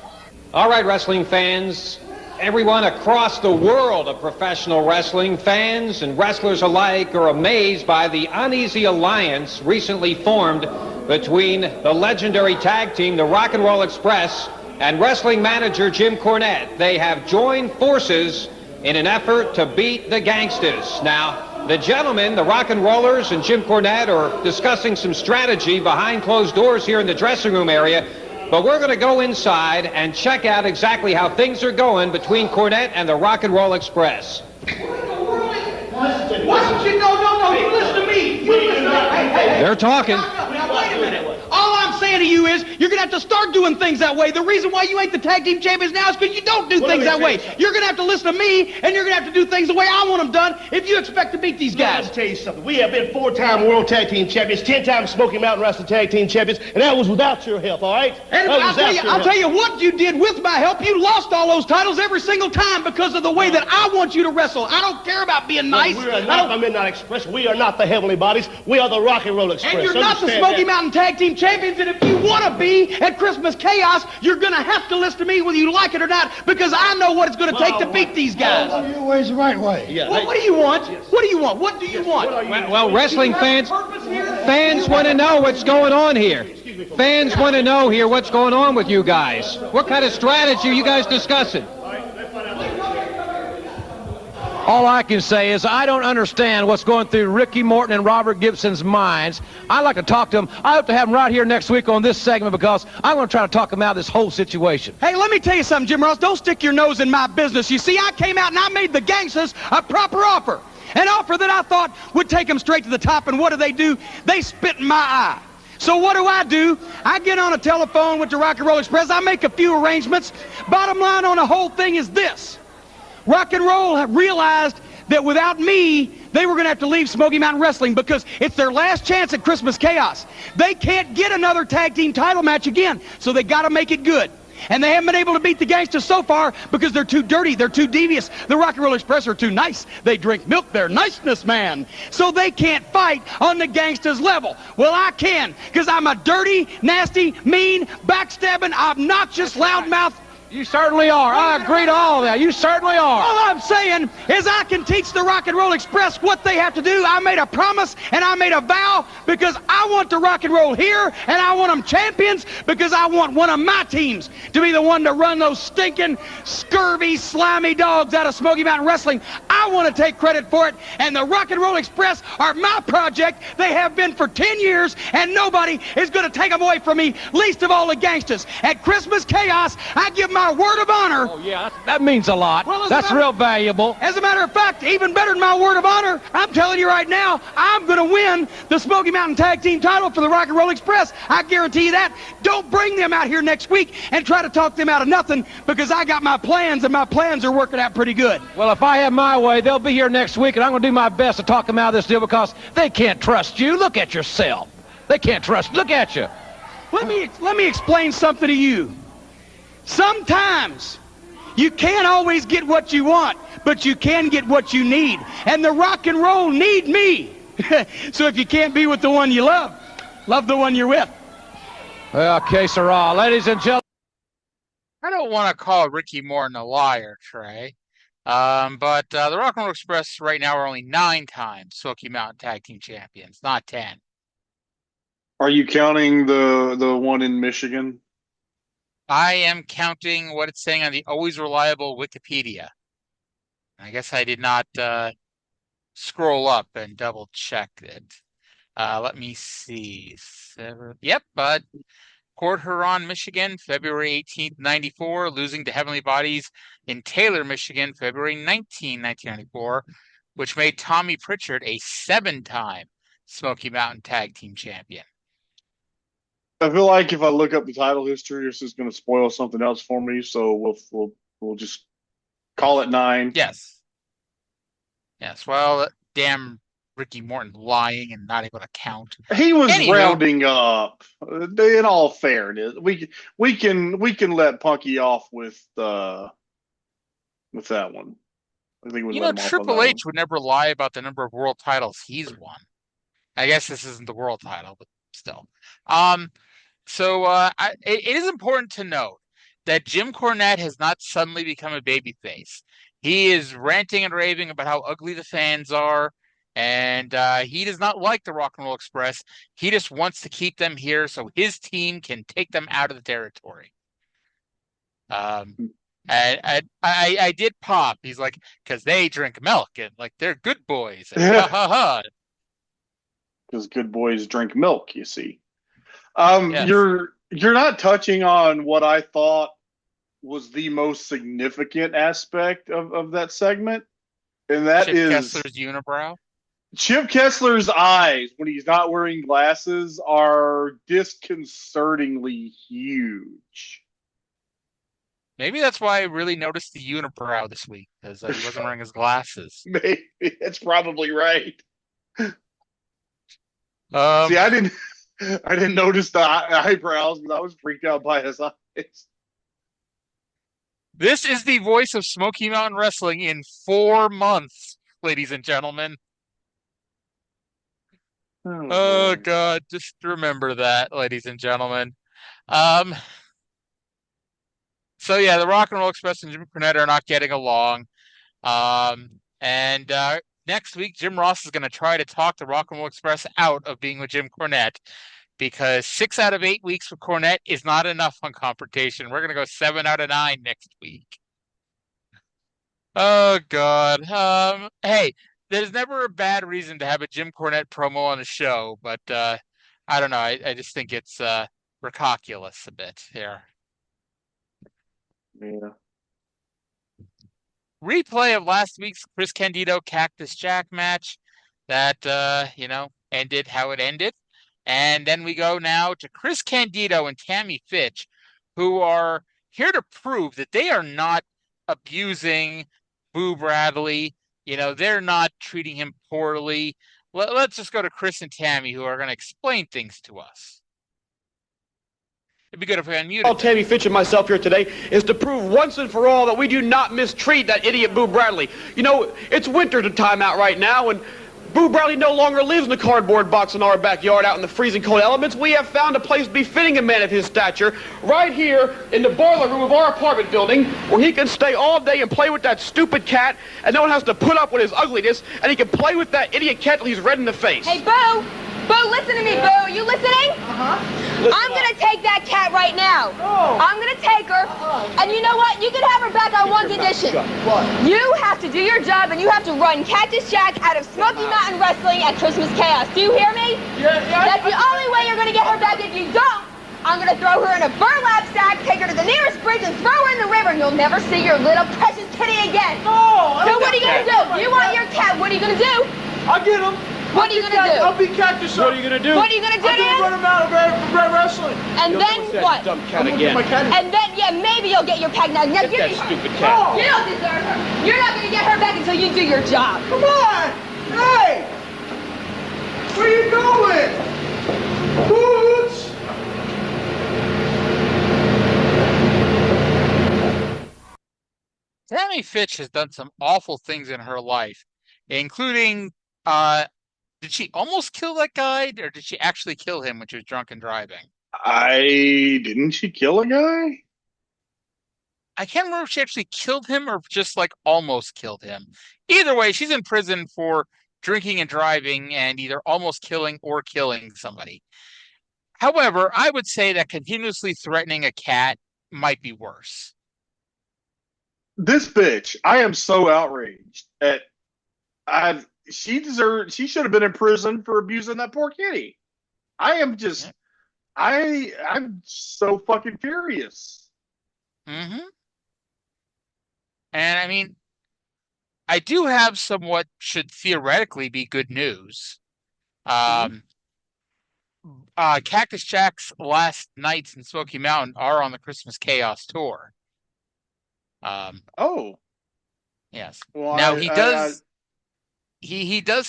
All right, wrestling fans. Everyone across the world of professional wrestling, fans and wrestlers alike, are amazed by the uneasy alliance recently formed between the legendary tag team, the Rock and Roll Express, and wrestling manager Jim Cornette. They have joined forces in an effort to beat the Gangstas. Now, the gentlemen, the Rock and Rollers and Jim Cornette, are discussing some strategy behind closed doors here in the dressing room area. But we're going to go inside and check out exactly how things are going between Cornette and the Rock and Roll Express. Why don't you? No, you listen to me. They're talking. Now, wait a minute. All I'm saying to you is you're going to have to start doing things that way. The reason why you ain't the tag team champions now is because you don't do things that way. You're going to have to listen to me, and you're going to have to do things the way I want them done if you expect to beat these guys. Let me tell you something. We have been 4-time world tag team champions, 10-time Smoky Mountain Wrestling tag team champions, and that was without your help, all right? And I'll tell you what you did with my help. You lost all those titles every single time because of the way that I want you to wrestle. I don't care about being nice. We are not the Midnight Express. We are not the Heavenly Bodies. We are the Rock and Roll Express. And you're not the Smoky Mountain Tag Team Champions, and if you want to be at Christmas Chaos, you're going to have to listen to me whether you like it or not, because I know what it's going to take to beat these guys. Your way's the right way. Yeah. What do you want? What do you want? What do you want? Well, wrestling fans want to know what's going on here. Fans want to know here what's going on with you guys. What kind of strategy are you guys discussing? All I can say is I don't understand what's going through Ricky Morton and Robert Gibson's minds. I'd like to talk to them. I hope to have them right here next week on this segment because I'm going to try to talk them out of this whole situation. Hey, let me tell you something, Jim Ross. Don't stick your nose in my business. You see, I came out and I made the Gangstas a proper offer. An offer that I thought would take them straight to the top, and what do? They spit in my eye. So what do? I get on a telephone with the Rock and Roll Express. I make a few arrangements. Bottom line on the whole thing is this. Rock and Roll have realized that without me, they were going to have to leave Smoky Mountain Wrestling because it's their last chance at Christmas Chaos. They can't get another tag team title match again, so they got to make it good. And they haven't been able to beat the Gangstas so far because they're too dirty, they're too devious. The Rock and Roll Express are too nice. They drink milk, they're niceness man. So they can't fight on the Gangstas level. Well, I can, because I'm a dirty, nasty, mean, backstabbing, obnoxious, loudmouth. You certainly are. I agree to all of that. You certainly are. All I'm saying is I can teach the Rock and Roll Express what they have to do. I made a promise and I made a vow because I want the Rock and Roll here and I want them champions because I want one of my teams to be the one to run those stinking, scurvy, slimy dogs out of Smoky Mountain Wrestling. I want to take credit for it, and the Rock and Roll Express are my project. They have been for 10 years, and nobody is going to take them away from me, least of all the Gangstas. At Christmas Chaos, I give my word of honor. Oh, yeah, that means a lot. Well, that's real valuable. As a matter of fact, even better than my word of honor, I'm telling you right now, I'm going to win the Smoky Mountain Tag Team title for the Rock and Roll Express. I guarantee you that. Don't bring them out here next week and try to talk them out of nothing, because I got my plans, and my plans are working out pretty good. Well, if I have my way, they'll be here next week, and I'm going to do my best to talk them out of this deal because they can't trust you. Look at yourself. They can't trust. Look at you. Let me explain something to you. Sometimes you can't always get what you want, but you can get what you need. And the rock and roll need me. So if you can't be with the one you love, love the one you're with. Well, que sera. Ladies and gentlemen. I don't want to call Ricky Morton a liar, Trey. But the Rock and Roll Express right now are only 9 times Smoky Mountain Tag Team Champions, not 10. Are you counting the one in Michigan? I am counting what it's saying on the always reliable Wikipedia. I guess I did not scroll up and double check it. Let me see. Yep, Port Huron, Michigan, February 18th, 94, losing to Heavenly Bodies in Taylor, Michigan, February 19, 1994, which made Tommy Pritchard a 7-time Smoky Mountain Tag Team Champion. I feel like if I look up the title history, this is going to spoil something else for me. So we'll just call it 9. Yes. Well, damn Ricky Morton lying and not able to count. He was rounding up. In all fairness, we can let Punky off with that one. I think we Triple H would never lie about the number of world titles he's won. I guess this isn't the world title, but still. It is important to note that Jim Cornette has not suddenly become a babyface. He is ranting and raving about how ugly the fans are, and he does not like the Rock and Roll Express. He just wants to keep them here so his team can take them out of the territory. I did pop. He's like, because they drink milk and like they're good boys. Because good boys drink milk, you see. Yes. You're not touching on what I thought was the most significant aspect of that segment, and that Chip is Kessler's unibrow. Chip Kessler's eyes when he's not wearing glasses are disconcertingly huge. Maybe that's why I really noticed the unibrow this week, because he wasn't wearing his glasses. Maybe that's probably right. See, I didn't notice the eyebrows, but I was freaked out by his eyes. This is the voice of Smoky Mountain Wrestling in 4 months, ladies and gentlemen. Oh God, just remember that, ladies and gentlemen. So yeah, the Rock and Roll Express and Jim Cornette are not getting along. Next week, Jim Ross is going to try to talk the Rock and Roll Express out of being with Jim Cornette, because 6 out of 8 weeks with Cornette is not enough on Confrontation. We're going to go 7 out of 9 next week. Oh God. Hey, there's never a bad reason to have a Jim Cornette promo on a show, but I don't know. I just think it's ridiculous a bit here. Yeah. Replay of last week's Chris Candido Cactus Jack match that ended how it ended. And then we go now to Chris Candido and Tammy Fytch, who are here to prove that they are not abusing Boo Bradley. They're not treating him poorly. Let's just go to Chris and Tammy, who are going to explain things to us. It'd be good if we unmuted. All Tammy Fytch and myself here today is to prove once and for all that we do not mistreat that idiot Boo Bradley. It's winter time out right now, and Boo Bradley no longer lives in the cardboard box in our backyard out in the freezing cold elements. We have found a place befitting a man of his stature right here in the boiler room of our apartment building, where he can stay all day and play with that stupid cat, and no one has to put up with his ugliness, and he can play with that idiot cat till he's red in the face. Hey, Boo! Boo, listen to me, Boo. Are you listening? I'm going to take that cat right now. I'm going to take her. And you know what? You can have her back on one condition. You have to do your job, and you have to run Cactus Jack out of Smoky Mountain Wrestling at Christmas Chaos. Do you hear me? Yeah. That's the only way you're going to get her back. If you don't, I'm going to throw her in a burlap sack, take her to the nearest bridge, and throw her in the river, and you'll never see your little precious kitty again. So what are you going to do? You want your cat. What are you going to do? I'll get him. What are you going to do? I'll be Cactus. What are you going to do? What are you going to do, Dan? Run him out of Red Wrestling. And then what? Dumb cat again. And then, maybe you'll get your peg now. Now, Get that stupid cat. You don't deserve her. You're not going to get her back until you do your job. Come on! Hey! Where are you going? Boots! Tammy Fytch has done some awful things in her life, including did she almost kill that guy, or did she actually kill him when she was drunk and driving? Didn't she kill a guy? I can't remember if she actually killed him or just like almost killed him. Either way, she's in prison for drinking and driving and either almost killing or killing somebody. However, I would say that continuously threatening a cat might be worse. This bitch, I am so outraged at. She should have been in prison for abusing that poor kitty. I'm so fucking furious. Mm-hmm. And I mean, I do have some what should theoretically be good news. Cactus Jack's last nights in Smoky Mountain are on the Christmas Chaos tour. Yes. Well, now he does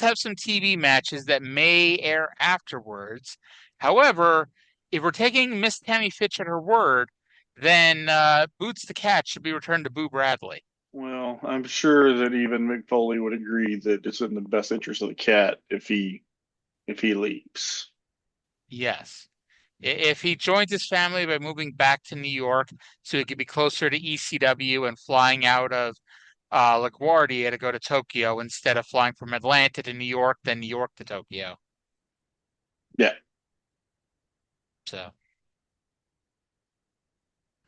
have some TV matches that may air afterwards. However, if we're taking Miss Tammy Fytch at her word, then Boots the Cat should be returned to Boo Bradley. Well, I'm sure that even Mick Foley would agree that it's in the best interest of the cat if he leaves. Yes. If he joins his family by moving back to New York so he could be closer to ECW and flying out of LaGuardia to go to Tokyo instead of flying from Atlanta to New York, then New York to Tokyo. Yeah. So.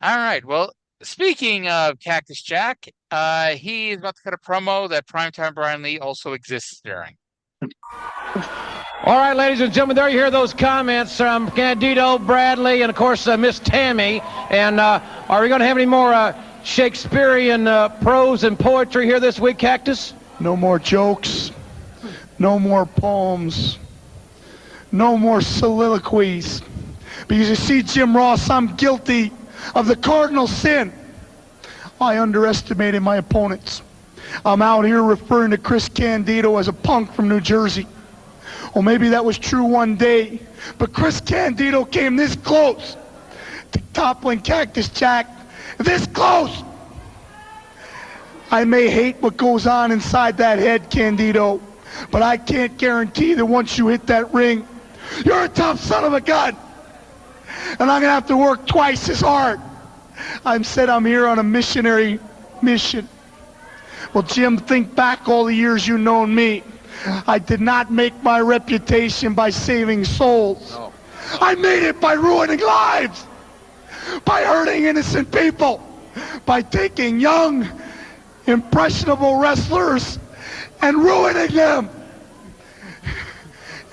All right. Well, speaking of Cactus Jack, he is about to cut a promo that Primetime Brian Lee also exists during. All right, ladies and gentlemen, there you hear those comments from Candido, Bradley, and, of course, Miss Tammy. And are we going to have any more Shakespearean prose and poetry here this week, Cactus? No more jokes. No more poems. No more soliloquies. Because you see, Jim Ross, I'm guilty of the cardinal sin. I underestimated my opponents. I'm out here referring to Chris Candido as a punk from New Jersey. Well, maybe that was true one day, but Chris Candido came this close to toppling Cactus Jack. This close! I may hate what goes on inside that head, Candido, but I can't guarantee that once you hit that ring, you're a tough son of a gun. And I'm going to have to work twice as hard. I'm here on a missionary mission. Well, Jim, think back all the years you've known me. I did not make my reputation by saving souls. No. I made it by ruining lives, by hurting innocent people, by taking young, impressionable wrestlers and ruining them.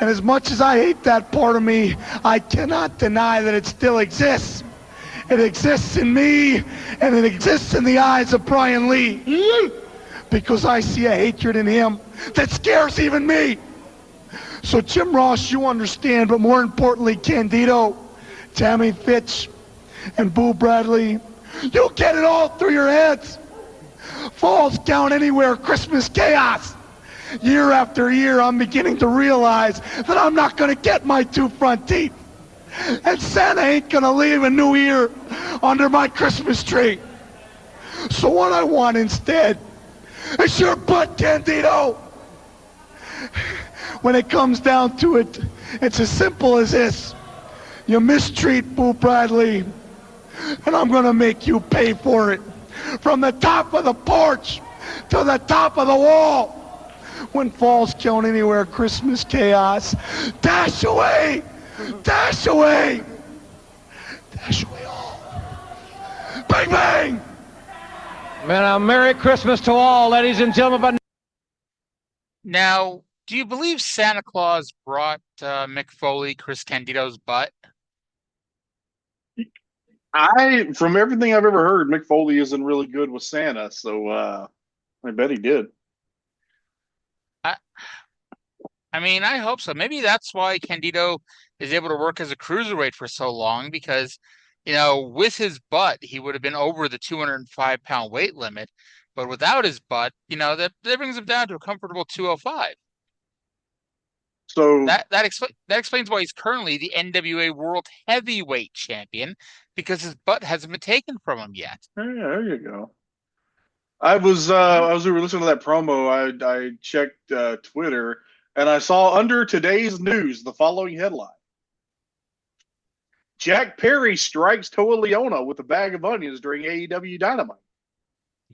And as much as I hate that part of me, I cannot deny that it still exists. It exists in me, and it exists in the eyes of Brian Lee. Because I see a hatred in him that scares even me. So Jim Ross, you understand, but more importantly, Candido, Tammy Fytch, and Boo Bradley, you get it all through your heads. Falls Count Anywhere, Christmas Chaos. Year after year, I'm beginning to realize that I'm not going to get my two front teeth. And Santa ain't going to leave a new year under my Christmas tree. So what I want instead, it's your butt, Candido. When it comes down to it, it's as simple as this. You mistreat Boo Bradley, and I'm going to make you pay for it. From the top of the porch to the top of the wall. When Falls Count Anywhere, Christmas Chaos. Dash away! Dash away! Dash away all. Bang, bang! Man, Merry Christmas to all, ladies and gentlemen. But now, do you believe Santa Claus brought Mick Foley Chris Candido's butt? From everything I've ever heard, Mick Foley isn't really good with Santa, so I bet he did. I mean, I hope so. Maybe that's why Candido is able to work as a cruiserweight for so long, because, you know, with his butt, he would have been over the 205-pound weight limit. But without his butt, you know, that brings him down to a comfortable 205. So that explains why he's currently the NWA World Heavyweight Champion, because his butt hasn't been taken from him yet. Yeah, there you go. As we were listening to that promo, I checked Twitter and I saw under today's news the following headline: Jack Perry strikes Toa Leona with a bag of onions during AEW Dy-no-mite.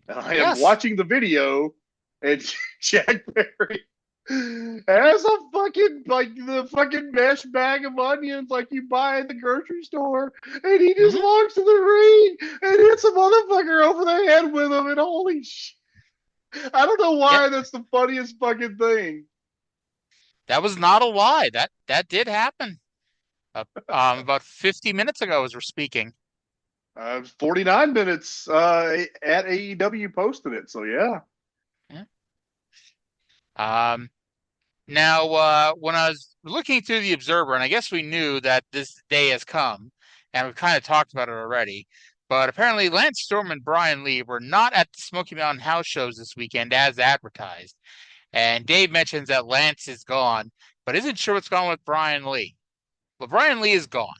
And I am watching the video, and Jack Perry has a the fucking mesh bag of onions like you buy at the grocery store, and he just walks to the ring and hits a motherfucker over the head with him, and holy shit. I don't know why that's the funniest fucking thing. That was not a lie. That did happen. About 50 minutes ago as we're speaking. 49 minutes at AEW posted it, so yeah. Now, when I was looking through the Observer, and I guess we knew that this day has come, and we've kind of talked about it already, but apparently Lance Storm and Brian Lee were not at the Smoky Mountain house shows this weekend as advertised. And Dave mentions that Lance is gone, but isn't sure what's going on with Brian Lee. Well, Brian Lee is gone.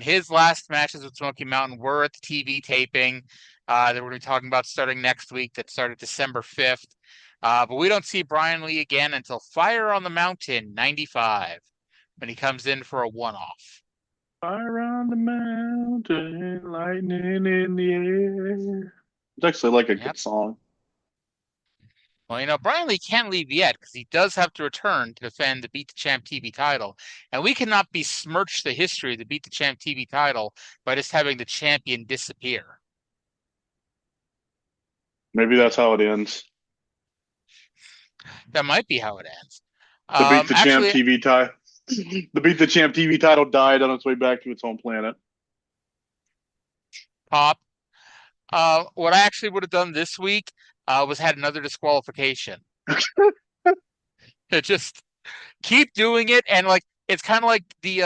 His last matches with Smoky Mountain were at the TV taping that we're going to be talking about starting next week, that started December 5th. But we don't see Brian Lee again until Fire on the Mountain 95, when he comes in for a one-off. Fire on the mountain, lightning in the air. It's actually like a good song. Well, Brian Lee can't leave yet because he does have to return to defend the Beat the Champ TV title. And we cannot besmirch the history of the Beat the Champ TV title by just having the champion disappear. Maybe that's how it ends. That might be how it ends. The Beat the Champ TV title. The Beat the Champ TV title died on its way back to its home planet. Pop. What I actually would have done this week was had another disqualification. Just keep doing it, and it's kind of like the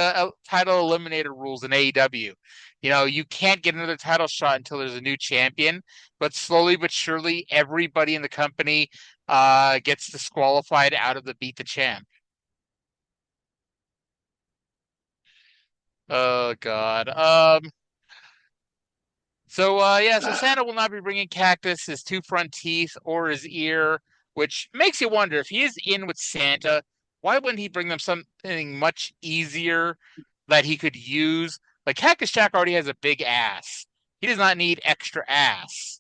title eliminator rules in AEW. You can't get another title shot until there's a new champion, but slowly but surely everybody in the company gets disqualified out of the Beat the Champ. Oh God. So Santa will not be bringing Cactus, his two front teeth, or his ear, which makes you wonder, if he is in with Santa, why wouldn't he bring them something much easier that he could use? Like, Cactus Jack already has a big ass. He does not need extra ass.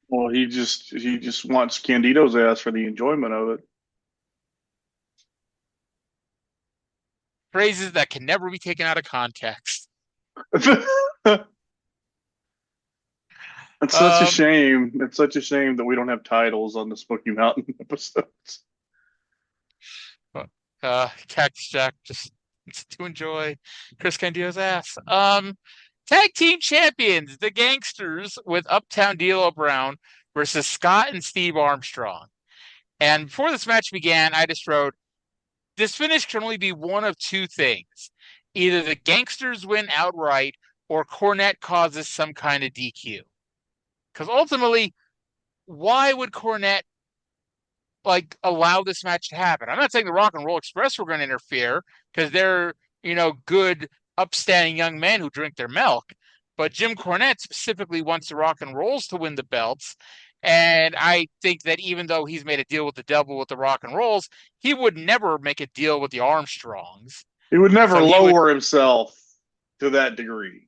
Well, he just wants Candido's ass for the enjoyment of it. Phrases that can never be taken out of context. It's such a shame. It's such a shame that we don't have titles on the Smoky Mountain episodes. Cactus Jack just to enjoy Chris Candido's ass. Tag team champions, the Gangstas, with Uptown D'Lo Brown versus Scott and Steve Armstrong. And before this match began, I just wrote, this finish can only be one of two things. Either the Gangstas win outright, or Cornette causes some kind of DQ. Because ultimately, why would Cornette allow this match to happen? I'm not saying the Rock and Roll Express were going to interfere, because they're good, upstanding young men who drink their milk. But Jim Cornette specifically wants the Rock and Rolls to win the belts. And I think that even though he's made a deal with the devil with the Rock and Rolls, he would never make a deal with the Armstrongs. He would never lower himself to that degree.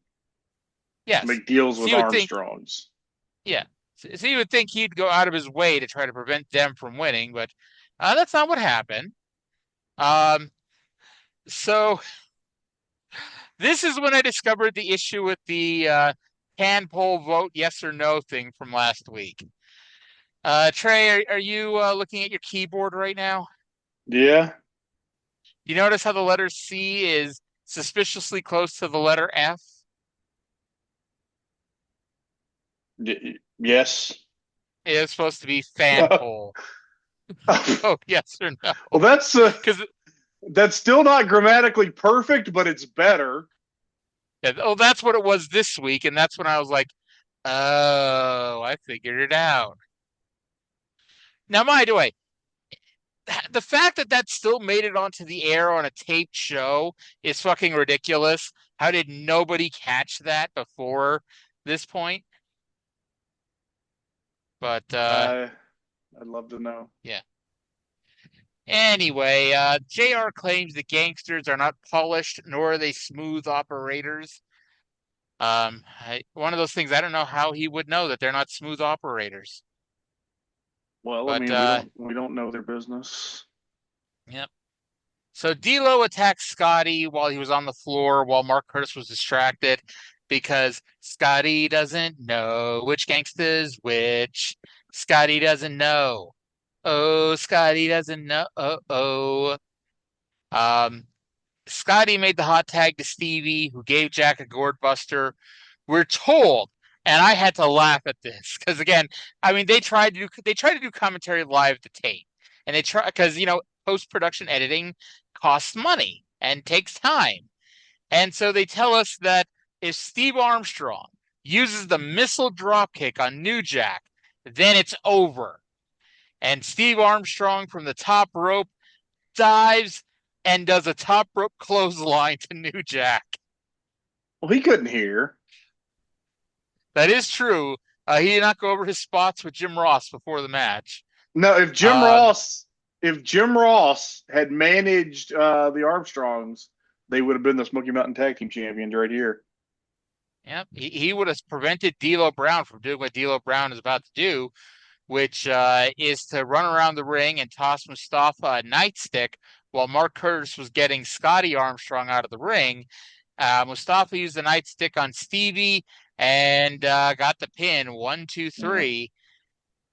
Yes. Make deals with Armstrongs. Yeah. So you would think he'd go out of his way to try to prevent them from winning, but that's not what happened. So this is when I discovered the issue with the can poll vote yes or no thing from last week. Trae, are you looking at your keyboard right now? Yeah. You notice how the letter C is suspiciously close to the letter F? Yes. It's supposed to be fan poll. Oh, yes or no? Well, that's still not grammatically perfect, but it's better. Yeah, that's what it was this week, and that's when I was like, oh, I figured it out. Now, by the way, the fact that still made it onto the air on a taped show is fucking ridiculous. How did nobody catch that before this point? But I'd love to know. Yeah. Anyway, JR claims the Gangstas are not polished, nor are they smooth operators. One of those things, I don't know how he would know that they're not smooth operators. Well, But, I mean, we don't know their business. Yep. So D'Lo attacked Scotty while he was on the floor while Mark Curtis was distracted because Scotty doesn't know which gangsta is which. Scotty doesn't know. Oh, Scotty doesn't know. Scotty made the hot tag to Stevie, who gave Jack a gourd buster. We're told, and I had to laugh at this because again, I mean, they tried to do commentary live to tape, and they try because post-production editing costs money and takes time, and so they tell us that if Steve Armstrong uses the missile dropkick on New Jack, then it's over. And Steve Armstrong from the top rope dives and does a top rope clothesline to New Jack. Well, he couldn't hear. That is true. He did not go over his spots with Jim Ross before the match. No, if Jim Ross had managed the Armstrongs, they would have been the Smoky Mountain Tag Team Champions right here. Yep, he would have prevented D'Lo Brown from doing what D'Lo Brown is about to do, which is to run around the ring and toss Mustafa a nightstick while Mark Curtis was getting Scotty Armstrong out of the ring. Mustafa used the nightstick on Stevie and got the pin 1, 2, 3.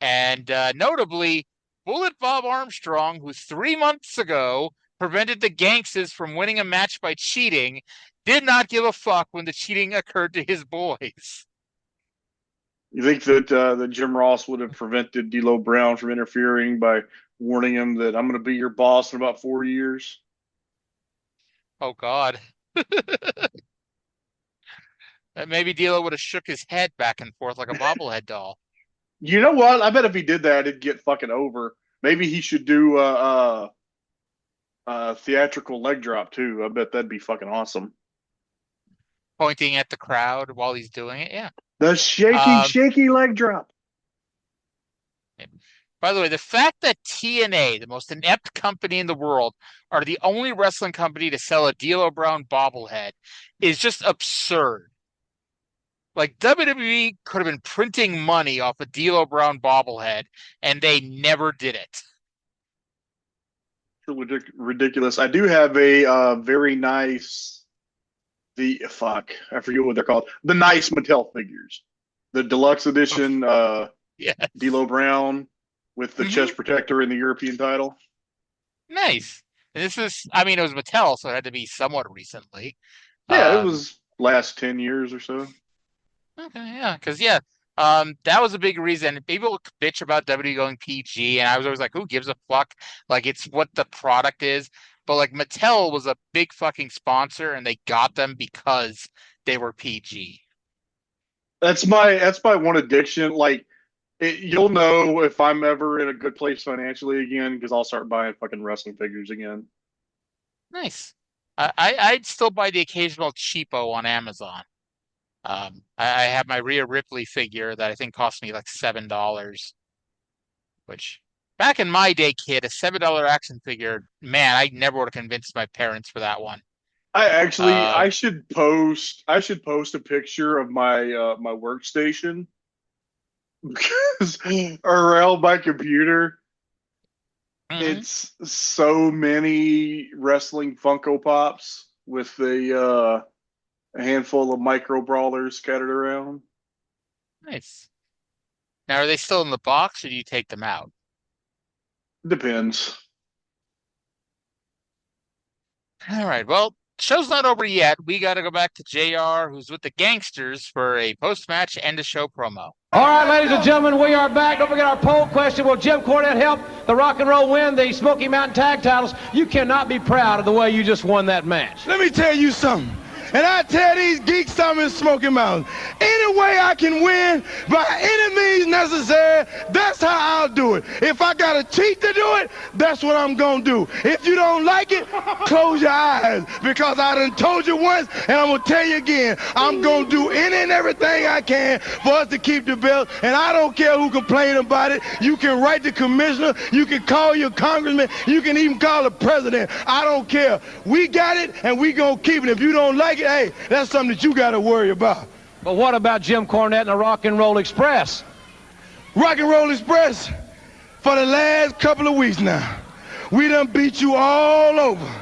And notably, Bullet Bob Armstrong, who 3 months ago prevented the Gangstas from winning a match by cheating, did not give a fuck when the cheating occurred to his boys. You think that Jim Ross would have prevented D'Lo Brown from interfering by warning him that I'm going to be your boss in about 4 years? Oh, God. Maybe D'Lo would have shook his head back and forth like a bobblehead doll. You know what? I bet if he did that, it'd get fucking over. Maybe he should do a theatrical leg drop, too. I bet that'd be fucking awesome. Pointing at the crowd while he's doing it, yeah. The shaky leg drop. By the way, the fact that TNA, the most inept company in the world, are the only wrestling company to sell a D'Lo Brown bobblehead is just absurd. Like, WWE could have been printing money off a D'Lo Brown bobblehead, and they never did it. Ridiculous. I do have a very nice... I forget what they're called. The nice Mattel figures. The deluxe edition yes. D'Lo Brown with the chest protector in the European title. Nice. And this is, I mean, it was Mattel, so it had to be somewhat recently. Yeah, it was last 10 years or so. Okay, yeah, because, that was a big reason. People bitch about WWE going PG, and I was always like, who gives a fuck? Like, it's what the product is. But like Mattel was a big fucking sponsor, and they got them because they were PG. That's my one addiction. Like, you'll know if I'm ever in a good place financially again because I'll start buying fucking wrestling figures again. Nice. I'd still buy the occasional cheapo on Amazon. I have my Rhea Ripley figure that I think cost me like $7, which. Back in my day, kid, a $7 action figure, man, I never would have convinced my parents for that one. I should post a picture of my my workstation because around my computer, it's so many wrestling Funko Pops with a handful of micro brawlers scattered around. Nice. Now, are they still in the box, or do you take them out? Depends. All right. Well, show's not over yet. We got to go back to JR, who's with the Gangstas, for a post-match and a show promo. All right, ladies and gentlemen, we are back. Don't forget our poll question. Will Jim Cornette help the Rock and Roll win the Smoky Mountain Tag Titles? You cannot be proud of the way you just won that match. Let me tell you something. And I tell these geeks something in Smoky Mountain. Any way I can win, by any means necessary, that's how I'll I'll do it. If I got to cheat to do it, that's what I'm going to do. If you don't like it, close your eyes, because I done told you once, and I'm going to tell you again, I'm going to do any and everything I can for us to keep the belt, and I don't care who complain about it. You can write the commissioner, you can call your congressman, you can even call the president. I don't care. We got it, and we going to keep it. If you don't like it, hey, that's something that you got to worry about. But what about Jim Cornette and the Rock and Roll Express? Rock and Roll Express, for the last couple of weeks now, we done beat you all over.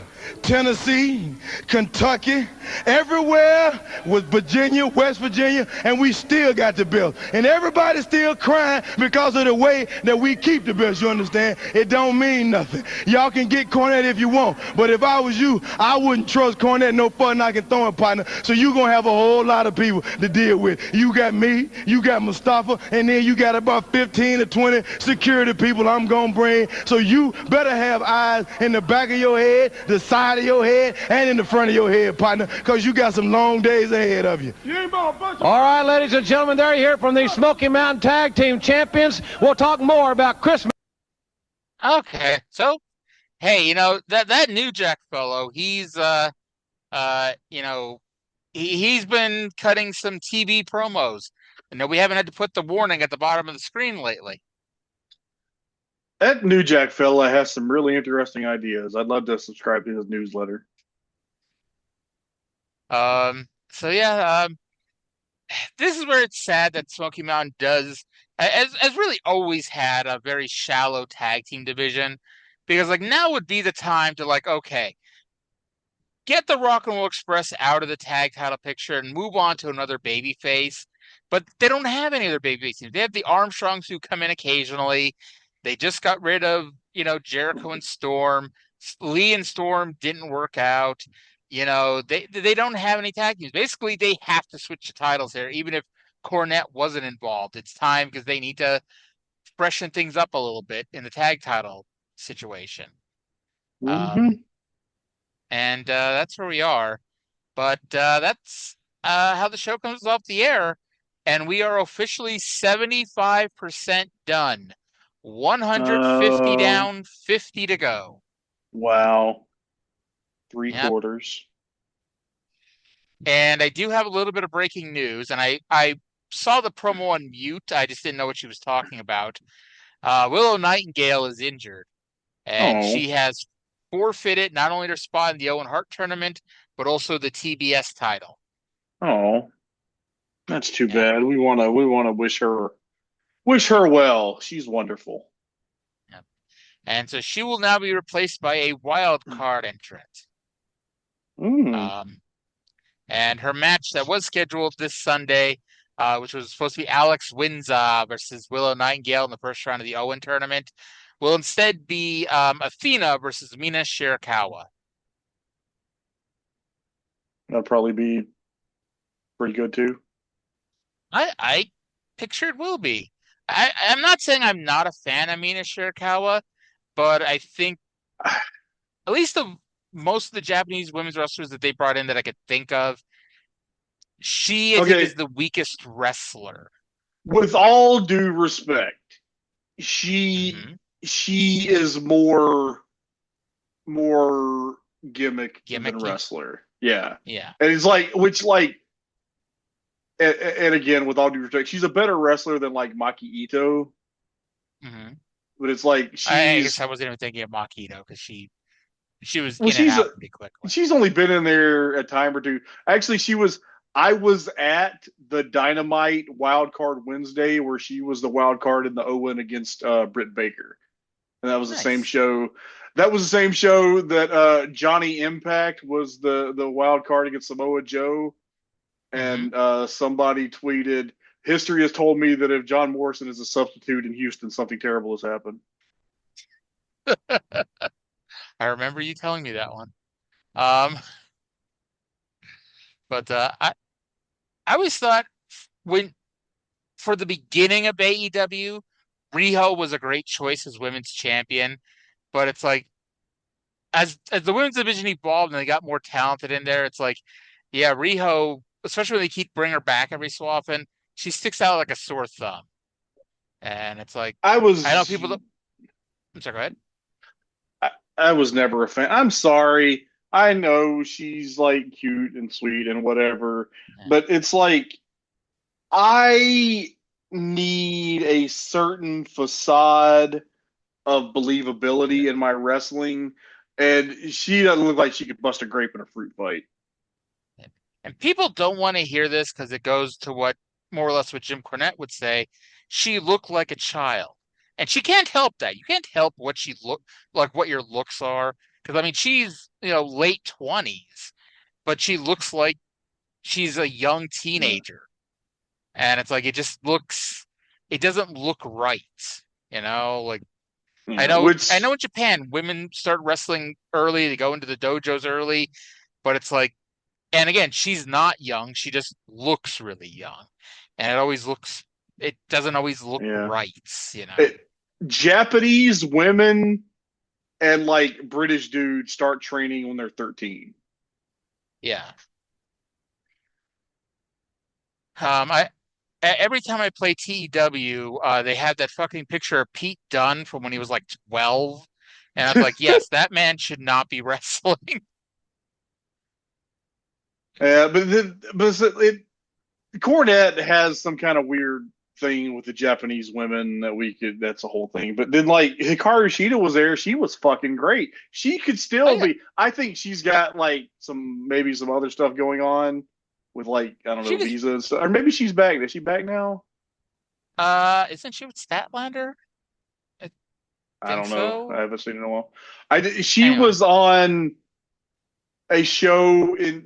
Tennessee, Kentucky, everywhere with Virginia, West Virginia, and we still got the belt. And everybody's still crying because of the way that we keep the belts, you understand? It don't mean nothing. Y'all can get Cornette if you want, but if I was you, I wouldn't trust Cornette no further than I can throw him, partner. So you're going to have a whole lot of people to deal with. You got me, you got Mustafa, and then you got about 15 to 20 security people I'm going to bring. So you better have eyes in the back of your head, the side of your head, and in the front of your head, partner, because you got some long days ahead of you. All right, ladies and gentlemen, there you hear from the Smoky Mountain Tag Team Champions. We'll talk more about Christmas. Okay, so hey, that New Jack fellow, he's he's been cutting some TV promos. We haven't had to put the warning at the bottom of the screen lately. That New Jack fella has some really interesting ideas. I'd love to subscribe to his newsletter. So yeah, this is where it's sad that Smoky Mountain has really always had a very shallow tag team division, because now would be the time to okay, get the Rock and Roll Express out of the tag title picture and move on to another babyface. But they don't have any other babyface teams. They have the Armstrongs who come in occasionally. They just got rid of, Jericho and Storm. Lee and Storm didn't work out. They don't have any tag teams. Basically, they have to switch the titles here, even if Cornette wasn't involved. It's time, because they need to freshen things up a little bit in the tag title situation. And that's where we are. But that's how the show comes off the air. And we are officially 75% done. 150 down, 50 to go. Wow. Three quarters. And I do have a little bit of breaking news, and I saw the promo on mute. I just didn't know what she was talking about. Willow Nightingale is injured, and she has forfeited not only her spot in the Owen Hart tournament, but also the TBS title. Oh, that's too bad. We want to wish her well. She's wonderful. Yep. And so she will now be replaced by a wild card entrant. And her match that was scheduled this Sunday, which was supposed to be Alex Windsor versus Willow Nightingale in the first round of the Owen tournament, will instead be Athena versus Mina Shirakawa. That'll probably be pretty good too. I picture it will be. I'm not saying I'm not a fan of Mina Shirakawa, but I think at least most of the Japanese women's wrestlers that they brought in that I could think of, she is the weakest wrestler. With all due respect, she is more gimmick than wrestler. Yeah. Yeah. And it's and again, with all due respect, she's a better wrestler than Maki Ito. But it's I guess I wasn't even thinking of Maki Ito, because she was in and out pretty quickly. She's only been in there a time or two. Actually, I was at the Dy-no-mite Wild Card Wednesday, where she was the wild card in the Owen against Britt Baker. And that was the same show. That was the same show that Johnny Impact was the wild card against Samoa Joe. And somebody tweeted, "History has told me that if John Morrison is a substitute in Houston, something terrible has happened." I remember you telling me that one. But I always thought for the beginning of AEW, Riho was a great choice as women's champion. But it's as the women's division evolved and they got more talented in there, it's Riho, especially when they keep bringing her back every so often, she sticks out like a sore thumb. And it's like, I know people don't. I'm sorry, go ahead. I was never a fan. I'm sorry. I know she's like cute and sweet and whatever, but it's like I need a certain facade of believability in my wrestling, and she doesn't look like she could bust a grape in a fruit fight. And people don't want to hear this because it goes to what more or less what Jim Cornette would say. She looked like a child. And she can't help that. You can't help what she look like, what your looks are. Because I mean, she's late 20s, but she looks like she's a young teenager, and it's like it doesn't look right. Like I know in Japan, women start wrestling early. They go into the dojos early, but it's like, and again, she's not young. She just looks really young, and it doesn't always look right. Japanese women and like British dudes start training when they're 13. Yeah. Every time I play TEW, they have that fucking picture of Pete Dunne from when he was like 12, and I was like, yes, that man should not be wrestling. But Cornette has some kind of weird thing with the Japanese women that's a whole thing. But then like Hikaru Shida was there, she was fucking great. She could still be. I think she's got like some other stuff going on with like, I don't know, visas. Or maybe she's back. Is she back now? Isn't she with Statlander? I don't know. I haven't seen it in a while. She was on a show a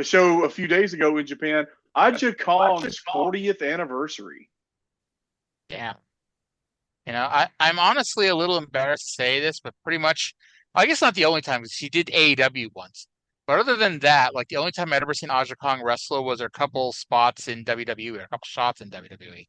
show a few days ago in Japan. Aja Kong's 40th anniversary. Yeah. I'm honestly a little embarrassed to say this, but pretty much, I guess not the only time, because she did AEW once. But other than that, like the only time I'd ever seen Aja Kong wrestle was her couple spots in WWE, or a couple shots in WWE.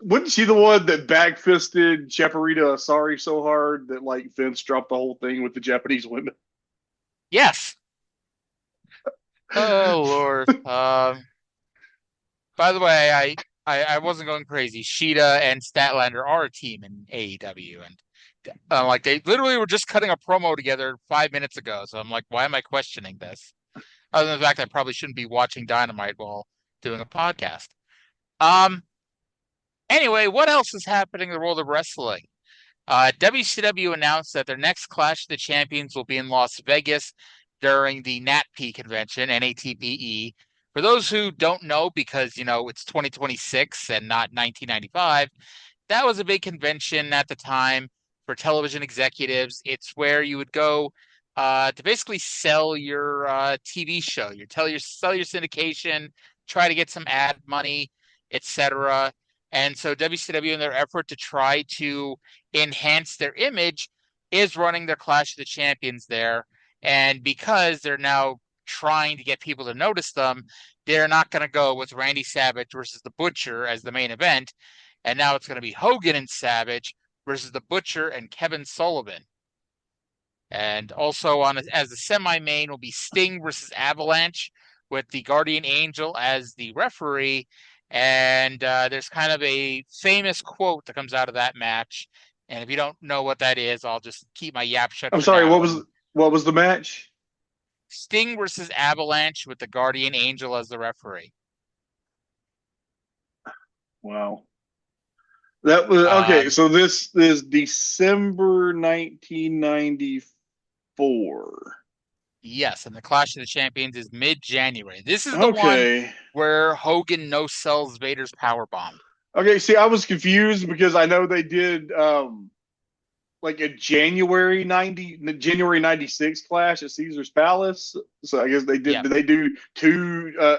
Wasn't she the one that backfisted Chaparita Asari so hard that like Vince dropped the whole thing with the Japanese women? Yes. Oh Lord. By the way, I wasn't going crazy. Shida and Statlander are a team in AEW, and like they literally were just cutting a promo together 5 minutes ago. So I'm like, why am I questioning this? Other than the fact I probably shouldn't be watching Dy-no-mite while doing a podcast. Anyway, what else is happening in the world of wrestling? WCW announced that their next Clash of the Champions will be in Las Vegas during the NATP convention, NATPE. For those who don't know, because, it's 2026 and not 1995, that was a big convention at the time for television executives. It's where you would go to basically sell your TV show, sell your syndication, try to get some ad money, etc. And so WCW, in their effort to try to enhance their image, is running their Clash of the Champions there. And because they're now trying to get people to notice them, they're not going to go with Randy Savage versus The Butcher as the main event. And now it's going to be Hogan and Savage versus The Butcher and Kevin Sullivan. And also as the semi-main will be Sting versus Avalanche with the Guardian Angel as the referee. And there's kind of a famous quote that comes out of that match. And if you don't know what that is, I'll just keep my yap shut. I'm sorry, what was the match? Sting versus Avalanche with the Guardian Angel as the referee. Wow. That was okay. So this is December 1994. Yes, and the Clash of the Champions is mid-January. This is the one where Hogan no-sells Vader's powerbomb. Okay, see, I was confused because I know they did like a January 96 Clash at Caesar's Palace. So I guess they did. Yeah. Did they do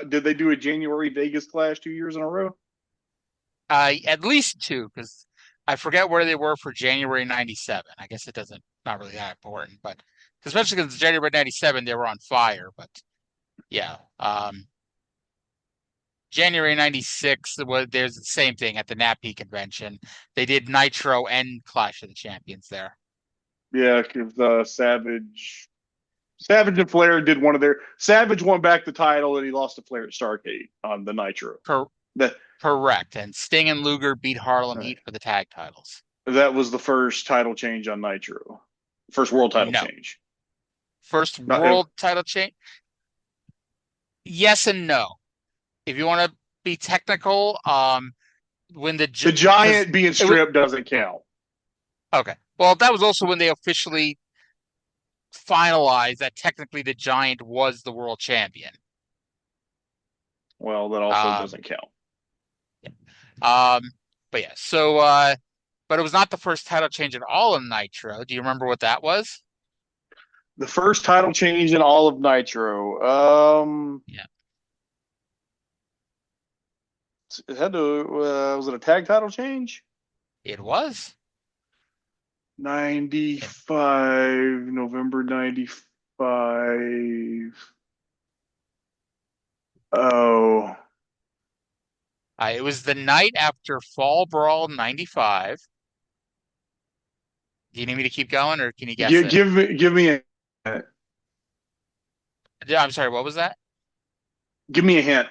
did they do a January Vegas Clash 2 years in a row? At least two, because I forget where they were for January 97. I guess not really that important, but especially because January 97 they were on fire. But yeah, January 96 there's the same thing at the NAPI convention. They did Nitro and Clash of the Champions there. Yeah, because Savage Savage and Flair did one of their. Savage won back the title, and he lost to Flair at Starrcade on the Nitro. Correct. And Sting and Luger beat Harlem Heat for the tag titles. That was the first title change on Nitro. First world title change. First world title change? Yes and no. If you want to be technical, when the Giant being stripped doesn't count. Okay. Well, that was also when they officially finalized that technically the Giant was the world champion. Well, that also doesn't count. Yeah. But yeah, so but it was not the first title change at all in Nitro. Do you remember what that was? The first title change in all of Nitro. Yeah. It had to. Was it a tag title change? It was. 95, November 95. Oh. It was the night after Fall Brawl 95. Do you need me to keep going, or can you guess it? Give me a. I'm sorry, what was that? Give me a hint.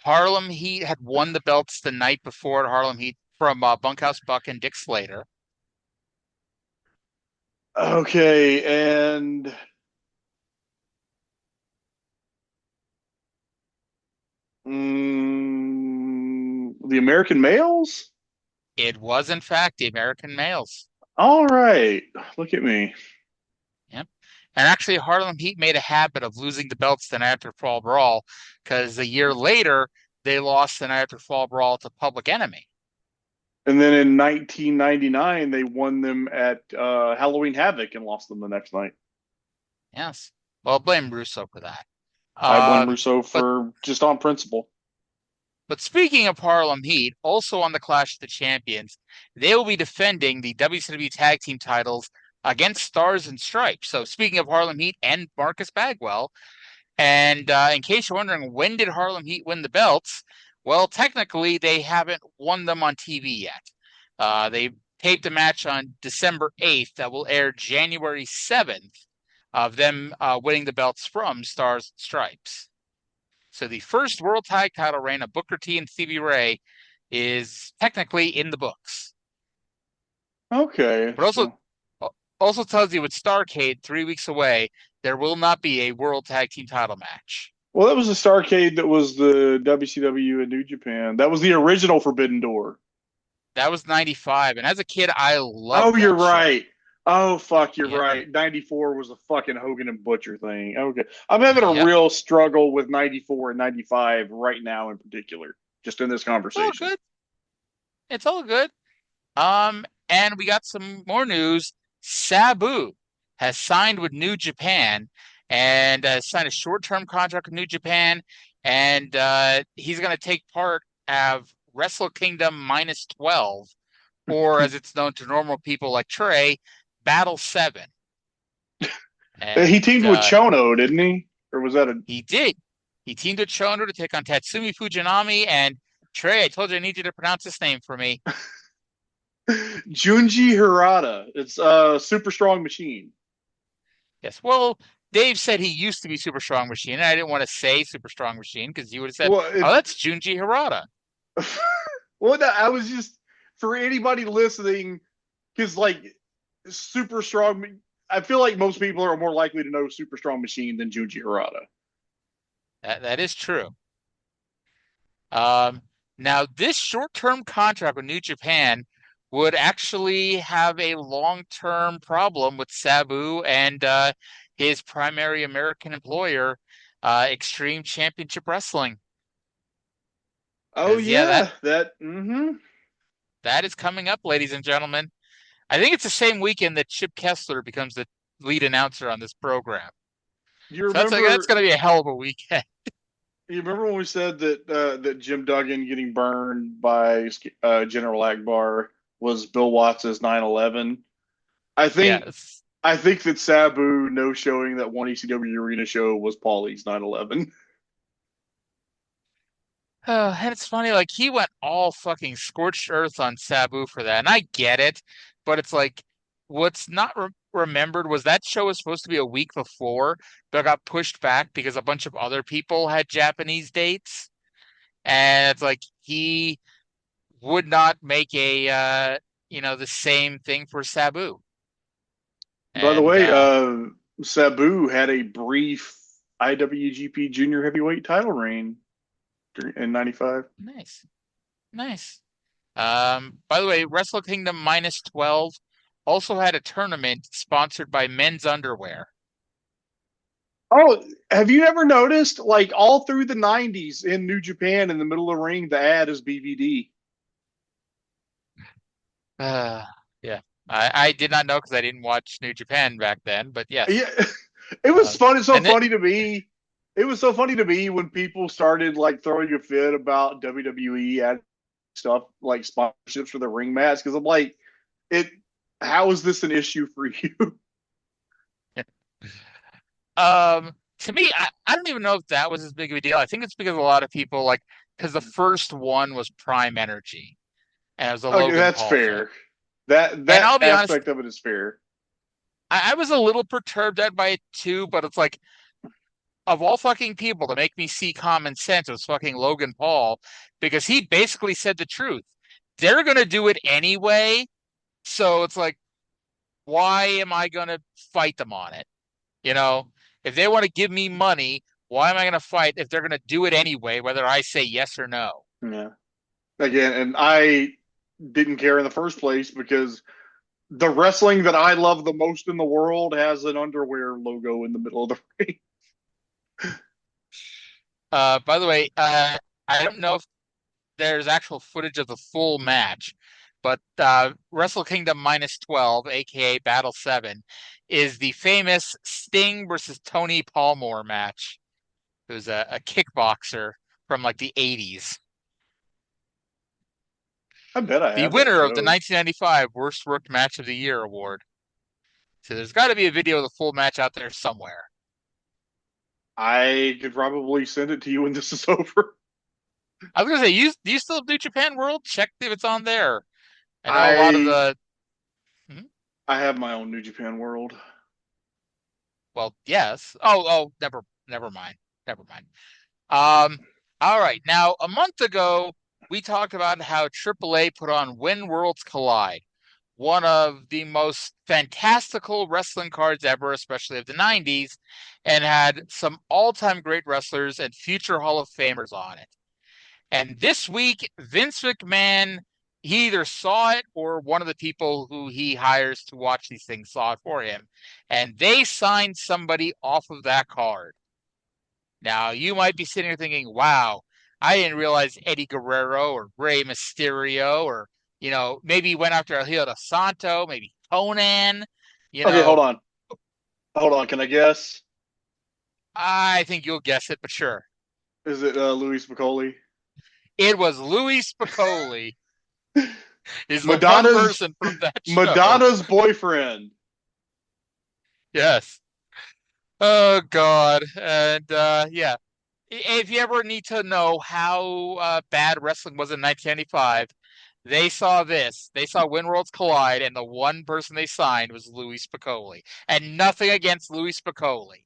Harlem Heat had won the belts the night before at Harlem Heat from Bunkhouse Buck and Dick Slater. Okay, and the American Males? It was, in fact, the American Males. All right. Look at me. Yep. And actually, Harlem Heat made a habit of losing the belts the night after Fall Brawl, because a year later, they lost the night after Fall Brawl to Public Enemy. And then in 1999, they won them at Halloween Havoc and lost them the next night. Yes. Well, blame Russo for that. I blame Russo for just on principle. But speaking of Harlem Heat, also on the Clash of the Champions, they will be defending the WCW Tag Team titles against Stars and Stripes. So speaking of Harlem Heat and Marcus Bagwell, and in case you're wondering, when did Harlem Heat win the belts? Well, technically, they haven't won them on TV yet. They taped a match on December 8th that will air January 7th of them winning the belts from Stars and Stripes. So the first World Tag Title reign of Booker T and Stevie Ray is technically in the books. Okay. But also tells you with Starrcade 3 weeks away, there will not be a World Tag Team title match. Well, that was the Starrcade that was the WCW and New Japan. That was the original Forbidden Door. That was 95. And as a kid, I loved Oh, you're show. right. Oh, fuck, you're right. 94 was the fucking Hogan and Butcher thing. Okay. I'm having a real struggle with 94 and 95 right now in particular, just in this conversation. It's all good. It's all good. And we got some more news. Sabu has signed with New Japan and signed a short-term contract with New Japan, and he's going to take part of WrestleKingdom -12, or as it's known to normal people like Trae, Battle 7. And, he teamed with Chono, didn't he? Or was that a... He did. He teamed with Chono to take on Tatsumi Fujinami, and Trae, I told you I need you to pronounce this name for me. Junji Hirata. It's Super Strong Machine. Yes. Well, Dave said he used to be Super Strong Machine, and I didn't want to say Super Strong Machine because you would have said, well, oh, that's Junji Hirata. Well, no, I was just, for anybody listening, because, like, Super Strong, I feel like most people are more likely to know Super Strong Machine than Junji Hirata. That is true. Now, this short-term contract with New Japan would actually have a long-term problem with Sabu and his primary American employer, Extreme Championship Wrestling. Oh, yeah. That is coming up, ladies and gentlemen. I think it's the same weekend that Chip Kessler becomes the lead announcer on this program. You remember, so that's going to be a hell of a weekend. You remember when we said that Jim Duggan getting burned by General Akbar was Bill Watts' 9/11? I think that Sabu no-showing that one ECW arena show was Paulie's 9/11. And it's funny, like, he went all fucking scorched earth on Sabu for that, and I get it, but it's like, what's not remembered was that show was supposed to be a week before, but got pushed back because a bunch of other people had Japanese dates. And it's like he would not make a the same thing for Sabu. By the way, Sabu had a brief IWGP Junior Heavyweight title reign in '95. Nice. By the way, WrestleKingdom -12 also had a tournament sponsored by Men's Underwear. Oh, have you ever noticed, like, all through the '90s in New Japan, in the middle of the ring, the ad is BVD? Yeah. I did not know because I didn't watch New Japan back then, but yes. Yeah, it was fun. It's so funny to me. It was so funny to me when people started like throwing a fit about WWE ad stuff like sponsorships for the ring mats, because I'm like, how is this an issue for you? To me, I don't even know if that was as big of a deal. I think it's because a lot of people because the first one was Prime Energy, and it was a Logan that's Paul fair. thing. That I'll be aspect honest, of it is fair. I was a little perturbed by it too, but it's like, of all fucking people to make me see common sense, it was fucking Logan Paul, because he basically said the truth. They're gonna do it anyway, so it's like, why am I gonna fight them on it? If they want to give me money, why am I gonna fight if they're gonna do it anyway, whether I say yes or no? Yeah. Again, and I didn't care in the first place because the wrestling that I love the most in the world has an underwear logo in the middle of the ring. By the way, I don't know if there's actual footage of the full match, but WrestleKingdom -12, aka Battle 7, is the famous Sting versus Tony Palmore match. It was a kickboxer from like the 80s. I bet I The have winner that of the 1995 Worst Worked Match of the Year award. So there's got to be a video of the full match out there somewhere. I could probably send it to you when this is over. I was gonna say, do you still have New Japan World? Check if it's on there. I know a lot of the. I have my own New Japan World. Well, yes. Oh, never mind. All right. Now, a month ago, we talked about how AAA put on When Worlds Collide, one of the most fantastical wrestling cards ever, especially of the 90s, and had some all-time great wrestlers and future Hall of Famers on it. And this week, Vince McMahon, he either saw it or one of the people who he hires to watch these things saw it for him, and they signed somebody off of that card. Now, you might be sitting here thinking, wow, I didn't realize Eddie Guerrero or Rey Mysterio or, maybe he went after El Hijo de Santo, maybe Conan. Okay, hold on. Can I guess? I think you'll guess it, but sure. Is it Louis Spicoli? It was Louis Spicoli. He's Madonna's, the one person from that show. Madonna's boyfriend. Yes. Oh, God. And, yeah. If you ever need to know how bad wrestling was in 1995, they saw this. They saw When Worlds Collide, and the one person they signed was Louis Spicoli. And nothing against Louis Spicoli,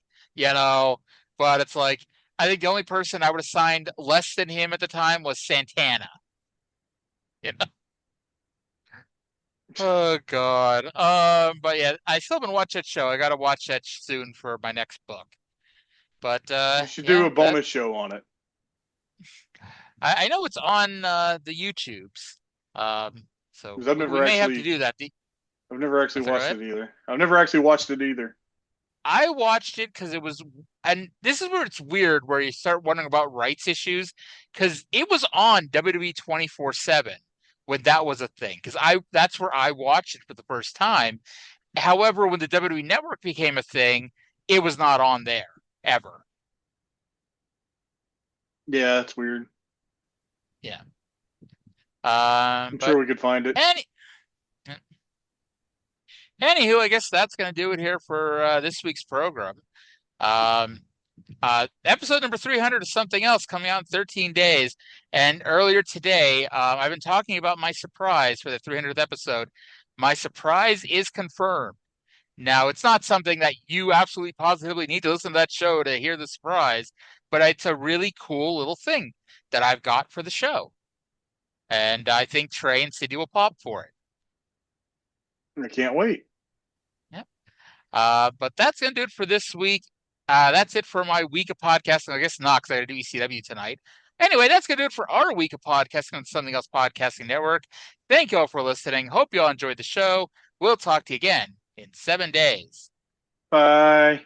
but it's like, I think the only person I would have signed less than him at the time was Santana. Oh, God. But yeah, I still haven't watched that show. I got to watch that soon for my next book. But you should do a bonus show on it. I know it's on the YouTubes. So we may have to do that. I've never actually watched it either. I've never actually watched it either. I watched it because it was, and this is where it's weird, where you start wondering about rights issues, because it was on WWE 24/7 when that was a thing. Because that's where I watched it for the first time. However, when the WWE Network became a thing, it was not on there ever. Yeah, that's weird. Yeah. I'm sure we could find it. Anywho, I guess that's going to do it here for this week's program. Episode number 300 is something else coming out in 13 days. And earlier today, I've been talking about my surprise for the 300th episode. My surprise is confirmed. Now, it's not something that you absolutely positively need to listen to that show to hear the surprise, but it's a really cool little thing that I've got for the show. And I think Trae and Sidney will pop for it. I can't wait. Yep. But that's going to do it for this week. That's it for my week of podcasting. I guess not, because I got to do ECW tonight. Anyway, that's going to do it for our week of podcasting on Something Else Podcasting Network. Thank you all for listening. Hope you all enjoyed the show. We'll talk to you again in 7 days. Bye.